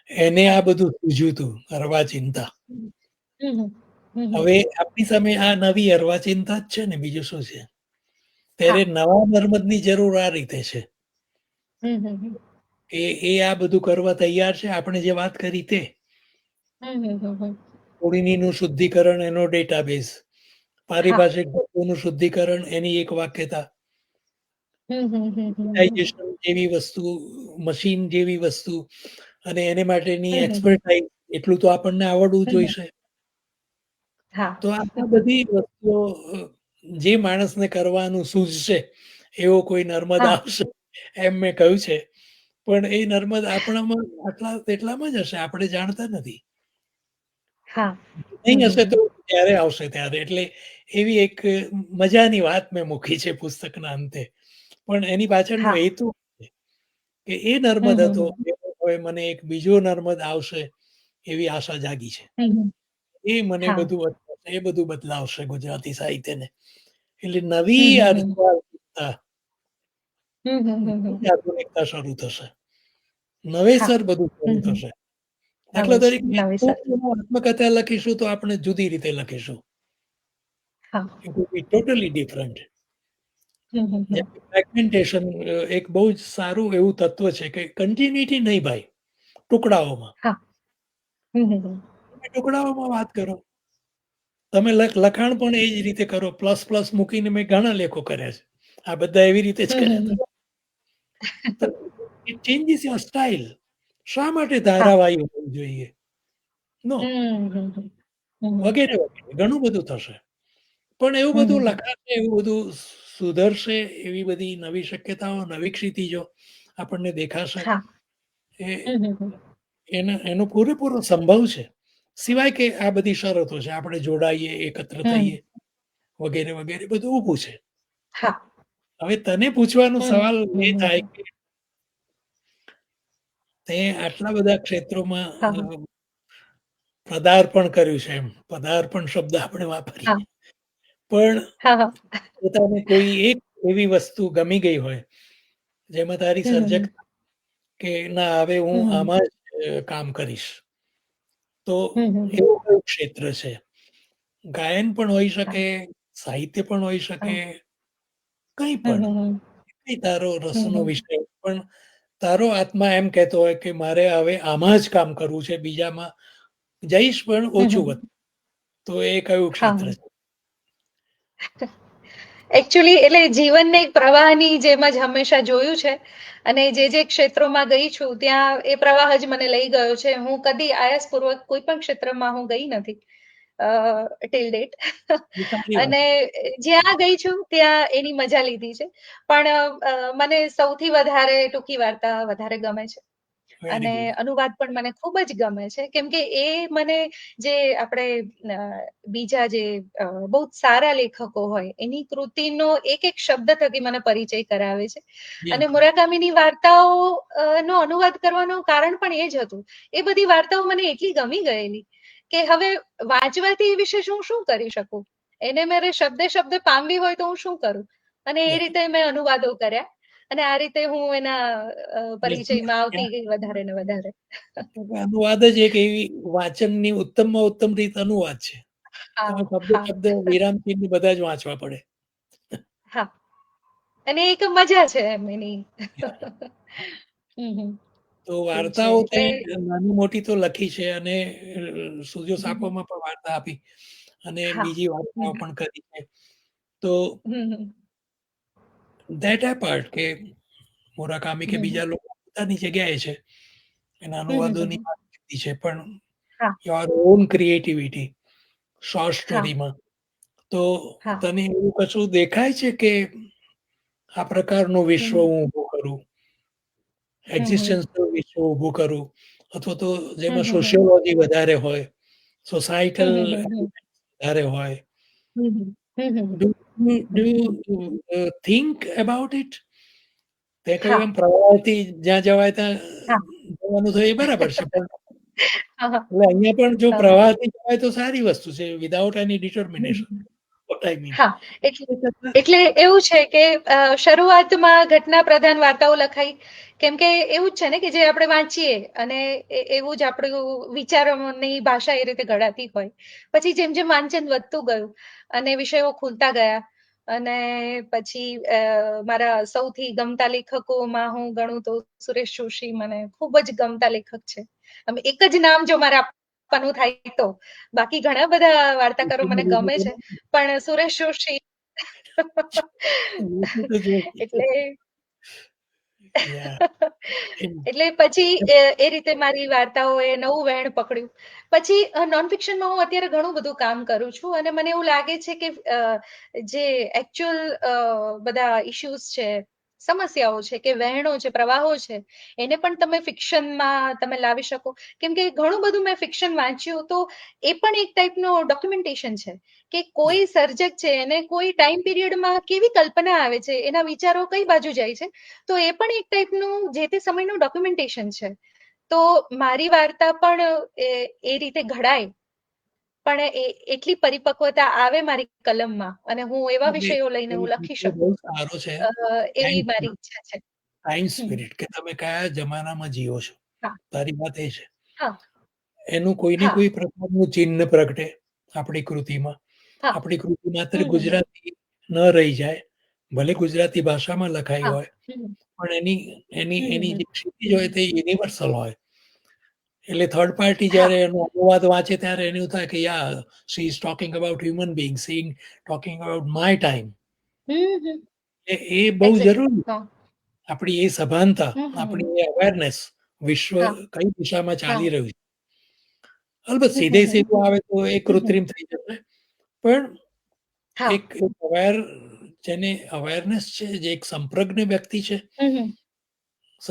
એને આ બધું સૂઝ્યું હતું, અર્વાચીનતા. હવે આપણી સામે આ નવી અર્વાચીનતા જ છે ને, બીજું શું છે? ત્યારે નવા નર્મદની જરૂર આ રીતે છે કે એ આ બધું કરવા તૈયાર છે. આપણે જે વાત કરી તે ઓળીનીનું શુદ્ધિકરણ, એનો ડેટાબેઝ, પારિભાષિક શબ્દોનું શુદ્ધિકરણ, એની એક વાક્યતા, ડાયજેશન જેવી વસ્તુ, મશીન જેવી વસ્તુ, અને એને માટેની એક્સપર્ટાઇઝ, એટલું તો આપણને આવડવું જોઈશે. તો આ બધી વસ્તુઓ જે માણસને કરવાનું સૂઝશે એવો કોઈ નર્મદ આવશે, એમ મેં કહ્યું છે. પણ એ નર્મદ આપણામાં આટલા તેટલામાં જ હશે, આપણે જાણતા નથી. નહીં હશે તો જ્યારે આવશે ત્યારે. એટલે એવી એક મજાની વાત મેં મૂકી છે પુસ્તકના અંતે. પણ એની પાછળનો હા. હેતુ છે કે એ નર્મદ હતો, હવે મને એક બીજો નર્મદ આવશે એવી આશા જાગી છે. એ મને હા. બધું બદલાવશે ગુજરાતી સાહિત્યને. એટલે હમ, નવી હમ, હમ. આધુનિકતા હમ, હમ, હમ, હમ. નવી આધુનિકતા શરૂ થશે. હા. નવેસર બધું હમ, શરૂ હમ. થશે. દાખલા તરીકે નવેસર. આત્મકથા લખીશું તો આપણે જુદી રીતે લખીશું. હા. It will be totally different. Hmm, hmm, hmm. Fragmentation એક બહુ જ સારું એવું તત્વ છે કે કન્ટિન્યુટી નહીં ભાઈ, ટુકડાઓમાં. હા. હમ, હમ, હમ. તમે ટુકડાઓમાં વાત કરો. તમે લખાણ પણ એ જ રીતે કરો. પ્લસ પ્લસ મૂકીને મેં ઘણા લેખો કર્યા છે. આ બધા એવી રીતે જ હમ, કર્યા હમ, હતા. હમ. તો ઇટ ચેન્જીસ યોર સ્ટાઇલ. શા માટે હા. ધારાવાહી હોવું જોઈએ? નો. હમ, હમ, હમ. હમ, હમ. વગેરે વગેરે ઘણું બધું થશે. પણ એવું હમ, બધું હમ. લખાશે, એવું બધું સુધરશે, એવી બધી નવી શક્યતાઓ, નવી ક્ષિતિજો આપણને દેખાશે. હા. એ હમ, હમ, હમ. એનો પૂરેપૂરો સંભવ છે. સિવાય કે આ બધી શરતો છે. આપણે જોડાઈએ, એકત્ર હમ. થઈએ વગેરે વગેરે બધું ઊભું છે. હા. હવે તને પૂછવાનો હમ, સવાલ એ હમ, થાય હમ. કે તે આટલા બધા ક્ષેત્રોમાં હા, હા. પદાર્પણ કર્યું છે એમ. પદાર્પણ શબ્દ આપણે વાપરીએ. હા. પણ હા, હા. પોતાને કોઈ એક એવી વસ્તુ ગમી ગઈ હોય, જેમાં તારી હમ, હમ, સર્જકતા કે ના હવે હું હમ. હમ, આમાં જ કામ કરીશ. તો હમ, હમ. એવું કયું ક્ષેત્ર છે? ગાયન પણ હોઈ હા. શકે, સાહિત્ય પણ હોઈ શકે, હા. કંઈ હમ, પણ. હમ, હમ. કંઈ તારો હમ, રસનો હમ. વિષય હોય, પણ તારો આત્મા એમ કહેતો હોય કે મારે હવે આમાં જ કામ કરવું છે, બીજામાં જઈશ પણ હમ, ઓછું હમ. વધે. તો એ કયું ક્ષેત્ર હા. છે? એકચ્યુઅલી એટલે જીવનને એક પ્રવાહની જેમ જ હંમેશા જોયું છે અને જે ક્ષેત્રોમાં ગઈ છું ત્યાં એ પ્રવાહ જ મને લઈ ગયો છે. હું કદી આયાસપૂર્વક કોઈ પણ ક્ષેત્રમાં હું ગઈ નથી ટિલ ડેટ. એ સારી વાત અને છે. જ્યાં ગઈ છું ત્યાં એની મજા લીધી છે. પણ મને સૌથી વધારે ટૂંકી વાર્તા વધારે ગમે છે. વેરી અને ગુડ. અનુવાદ પણ મને ખૂબ જ ગમે છે. કેમ કે એ મને જે આપણે બીજા જે બહુ જ સારા લેખકો હોય એની કૃતિનો એક શબ્દ થકી મને પરિચય કરાવે છે. યસ. અને મુરાકામીની વાર્તાઓ નો અનુવાદ કરવાનું કારણ પણ એ જ હતું. એ બધી વાર્તાઓ મને એટલી ગમી ગયેલી કે હવે વાંચવાથી એ વિશે શું કરી શકું? એને મારે શબ્દે શબ્દે પામવી હોય તો હું શું કરું? અને એ યસ. રીતે મેં અનુવાદો કર્યા. અને આ રીતે હું એના યસ. પરિચયમાં આવતી ગઈ વધારે ને વધારે. અનુવાદ જ એક એવી વાંચનની ઉત્તમમાં ઉત્તમ રીત અનુવાદ છે. હા, તમે શબ્દે હા, શબ્દ, વિરામ ચિહ્ન બધા જ વાંચવા પડે. હા. અને એક મજા છે એમ એની. હમ, હમ. તો એવું છે. વાર્તાઓ તે એટલે નાની મોટી તો લખી છે અને સૂર્ય હમ, હમ. સાપોમાં પણ વાર્તા આપી અને હા. બીજી હમ, વાર્તાઓ પણ કરી છે. તો હમ, હમ. ધેટ એપાર્ટ કે મુરાકામી કે હમ, બીજા લોકો પોતાની જગ્યાએ છે. એના હમ, અનુવાદોની હમ. વાત કરી છે. પણ હા, યોર ઓન ક્રિએટિવિટી શોર્ટ હા, સ્ટોરીમાં તો હા. તને એવું કશું દેખાય છે કે આ પ્રકારનું વિશ્વ હમ, હું ઊભું કરું, હમ, હમ. એક્ઝિસ્ટન્સનું વિશ્વ ઊભું કરું અથવા તો હમ, જેમાં હમ. સોશિયોલોજી વધારે હોય, હમ, સોસાયટલ હમ, હમ. વધારે હોય. Hmm, hmm. Hmm, hmm. Do hmm. You think about it? તે કહ્યું હા, એમ પ્રવાહથી જ્યાં જવાય ત્યાં હા. જવાનું થયું એ બરાબર છે. પણ હા, હા. એટલે અહીંયા પણ જો હા, હા. પ્રવાહથી જવાય તો સારી વસ્તુ છે without any hmm, determination. Hmm. What I mean. હા, એટલે એવું છે કે શરૂઆતમાં ઘટના પ્રધાન વાર્તાઓ લખાઈ. કેમ કે એવું જ છે ને કે જે આપણે વાંચીએ અને એવું જ આપણું વિચારોની ભાષા એ રીતે ઘડાતી હોય. પછી જેમ જેમ વાંચન વધતું ગયું અને વિષયો ખુલતા ગયા અને પછી મારા સૌથી ગમતા લેખકોમાં હું ગણું તો સુરેશ જોશી મને ખૂબ જ ગમતા લેખક છે. એક જ નામ જો મારે આપવાનું થાય તો. બાકી ઘણા બધા વાર્તાકારો મને ગમે છે. પણ સુરેશ જોશી તો જોશી. એટલે યા. એટલે પછી એ રીતે મારી વાર્તાઓએ નવું વહેણ પકડ્યું. પછી નોન ફિક્શનમાં હું અત્યારે ઘણું બધું કામ કરું છું અને મને એવું લાગે છે કે જે એકચ્યુઅલ બધા ઇશ્યુઝ છે સમસ્યાઓ છે કે વહેણો છે, પ્રવાહો છે, એને પણ તમે ફિક્શનમાં તમે લાવી શકો. કેમ કે ઘણું બધું મેં ફિક્શન વાંચ્યું, તો એ પણ એક ટાઈપનો ડોક્યુમેન્ટેશન છે કે કોઈ સર્જક છે એને કોઈ ટાઈમ પિરિયડમાં કેવી કલ્પના આવે છે, એના વિચારો કઈ બાજુ જાય છે, તો એ પણ એક ટાઈપનું જે તે સમયનું ડોક્યુમેન્ટેશન છે. તો મારી વાર્તા પણ એ રીતે ઘડાય, પણ એટલી પરિપક્વતા આવે મારી કલમમાં અને હું એવા વિષયો લઈને હું લખી શકું, બહુ સારો છે. એવી મારી ઈચ્છા છે. ટાઈમ હમ. સ્પિરિટ કે તમે કયા જમાનામાં જીવો છો. હા તારી વાત એ છે. હા એનું કોઈને હા કોઈ પ્રકારનું ચિહ્ન પ્રગટે આપણી કૃતિમાં. હા આપણી કૃતિ માત્ર હમ હમ ગુજરાતી ન રહી જાય. ભલે ગુજરાતી ભાષામાં લખાઈ હા હોય, હમ પણ એની એની હમ એની હમ જે ક્ષિતિજ હોય તે યુનિવર્સલ હોય. એટલે થર્ડ પાર્ટી હા જ્યારે એનો અનુવાદ વાંચે ત્યારે એને એવું થાય કે yeah she is talking about human being, talking about my time. Hmm એ બહુ એક્ઝેક્ટલી જરૂરી. હા આપણી એ સભાનતા, હમ આપણી એ અવેરનેસ, વિશ્વ હા કઈ દિશામાં હા ચાલી રહ્યું છે. અલબત્ત હમ સીધે હમ સીધું આવે તો એ હમ કૃત્રિમ થઈ જશે. પણ હા એક અવેર, જેને અવેરનેસ છે, જે એક સંપ્રજ્ઞ વ્યક્તિ છે, હમ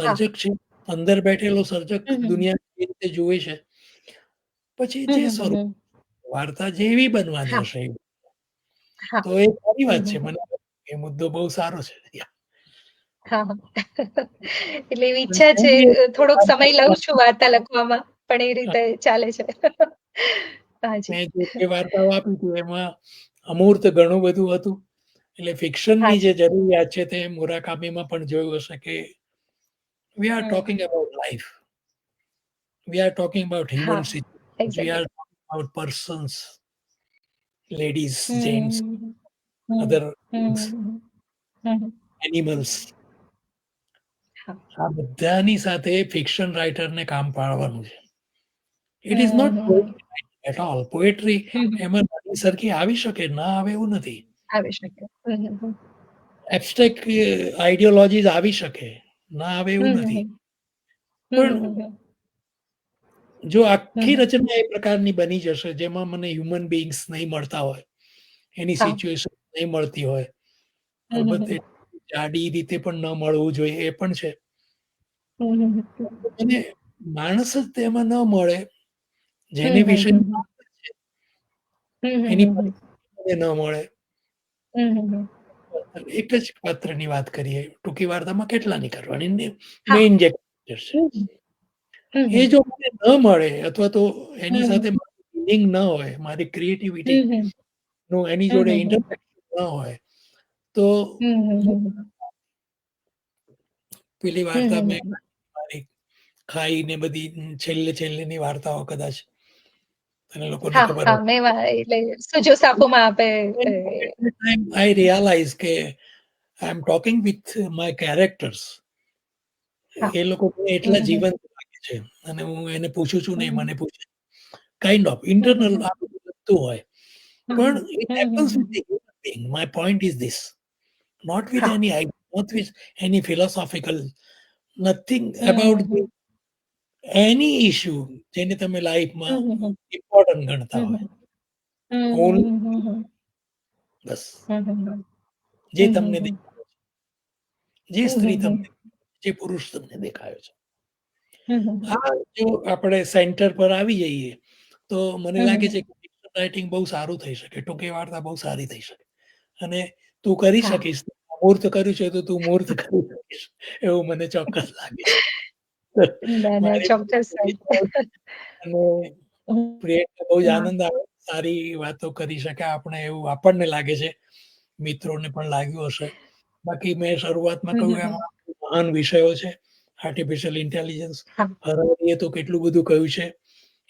હા સર્જક છે, અંદર બેઠેલો સર્જક હમ દુનિયા કેવી રીતે જુએ છે, પછી જે હમ સ્વરૂપ વાર્તા જેવી બનવાની હા હશે એવી. હા તો એ સારી વાત છે. હમ મને એ મુદ્દો બહુ સારો છે. હા એટલે એવી ઈચ્છા છે, થોડોક સમય લઉં છું વાર્તા લખવામાં, પણ એ રીતે ચાલે છે. હાજી મેં જે વાર્તાઓ આપી હતી એમાં અમૂર્ત ઘણું બધું હતું. એટલે ફિક્શનની જે હાજી જરૂરિયાત છે તે મુરાકામીમાં પણ જોયું હશે કે we are talking hmm about life. We are talking about human હા situations. We are exactly talking about persons, ladies, gents, hmm hmm other things, hmm hmm animals. હા આ બધાની સાથે ફિક્શન રાઇટરને કામ પાડવાનું છે. It is not hmm poetry at all. Poetry hmm એમાં નાની સરખી આવી શકે, ના આવે એવું નથી. આવી શકે એબ્સ્ટ્રેક્ટ આઈડિયોલોજીસ આવી શકે, ના આવે એવું નથી. પણ હમ જો આખી હમ રચના એ પ્રકારની બની જશે જેમાં મને હ્યુમન બીઈંગ્સ નહીં મળતા હોય, એની હા સિચ્યુએશન નહીં મળતી હોય, અલબત્ત હમ એ જાડી રીતે પણ ન મળવું જોઈએ, એ પણ છે. હમ અને માણસ જ તેમાં ન મળે જેને હમ વિશે હમ એની હમ પરિસ્થિતિ ન મળે. હમ એક જ પાત્રની વાત કરીએ, ટૂંકી વાર્તામાં કેટલાની કરવાની? હા મેઈન જે character છે. હમ એ હમ જો મને ન મળે અથવા તો એની હમ સાથે મારું ફીલિંગ ન હોય, મારી ક્રિએટિવિટી હમ નું એની જોડે હમ ઇન્ટરેક્શન ન હોય, તો પેલી વાર્તા મેં મારી ખાઈને બધી છેલ્લેની વાર્તાઓ કદાચ તને લોકોને હા ખબર હા હોય. મેં એટલે સુજો સાફુમાં આપે I realize કે I am talking with my characters. હા એ લોકો મને એટલા હમ જીવંત લાગે છે અને હું એને પૂછું છું ને એ હમ મને પૂછે. કાઇન્ડ ઓફ હમ ઇન્ટરનલ હમ આ બધું થતું હોય. પણ it happens with hmm the human being. My point is this. Not with હા any idea, not with any philosophical, nothing about the hmm any issue જેને તમે લાઈફમાં હમ ઇમ્પોર્ટન્ટ ગણતા હોય. હમ ઓનલી હમ બસ હમ જે તમને દેખાય છે, જે સ્ત્રી તમને, હમ જે પુરુષ તમને દેખાયો છે. હમ આ જો આપણે સેન્ટર પર આવી જઈએ તો મને લાગે છે કે ફિક્શન રાઇટિંગ બહુ સારું થઈ શકે, ટૂંકી વાર્તા બહુ સારી થઈ શકે. અને તું કરી હા શકીશ. મૂર્ત કર્યું છે તો તું મૂર્ત કરી શકીશ એવું મને ચોક્કસ લાગે છે. ના ના મારી ચોક્કસ અને પ્રિયંકા બહુ જ હા આનંદ આવે. સારી વાતો કરી શક્યા આપણે એવું આપણને લાગે છે. મિત્રોને પણ લાગ્યું હશે. બાકી મેં શરૂઆતમાં કહ્યું એમ મહાન વિષયો છે. આર્ટિફિશિયલ ઇન્ટેલિજન્સ, હા હરારીએ તો કેટલું બધું કહ્યું છે.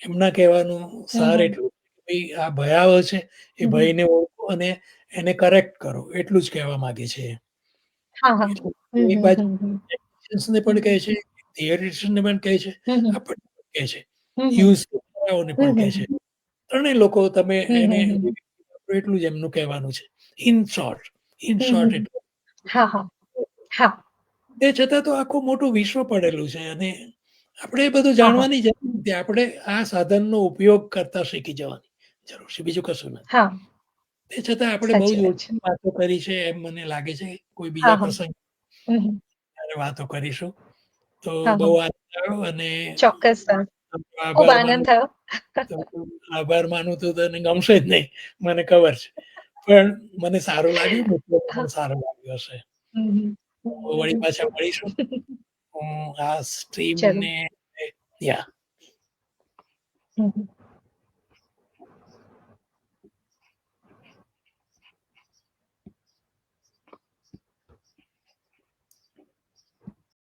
એમના કહેવાનું સાર એટલું કે ભાઈ આ ભયાવહ છે. એ ભયને ઓળખો અને એને કરેક્ટ કરો, એટલું જ કહેવા માંગે છે. હા હા એટલે એક બાજુ ટેકનિશિયન્સને પણ કહે છે, થિયરિશિયનને પણ કહે છે, આપણને પણ કહે છે, યુઝ કરનારાઓને પણ કહે છે. ત્રણેય લોકો તમે એને એટલું જ એમનું કહેવાનું છે. ઇન શોર્ટ એટલું. હા હા હા તે છતાં તો આખું મોટું વિશ્વ પડેલું છે અને આપણે એ બધું હા હા જાણવાની જરૂર નથી. આપણે આ સાધનનો ઉપયોગ કરતા શીખી જવાની જરૂર છે. બીજું કશું નથી. હા તે છતાં આપણે બહુ સાચી જ વાત છે ઓછી વાતો કરી છે એમ મને લાગે છે. કોઈ હા બીજા હા પ્રસંગ હમ. ત્યારે વાતો કરીશું. તો હા, બહુ હા. આનંદ આવ્યો અને ચોક્કસ તમારો ખૂબ આભાર આનંદ માનું થયો. આભાર માનું તો તને ગમશે જ નહીં, મને ખબર છે. પણ મને સારું લાગ્યું, મિત્રોને હા. પણ સારું લાગ્યું હશે. હમ. વળી પાછા મળીશું. હું આ ચલો. સ્ટ્રીમને યા હમ.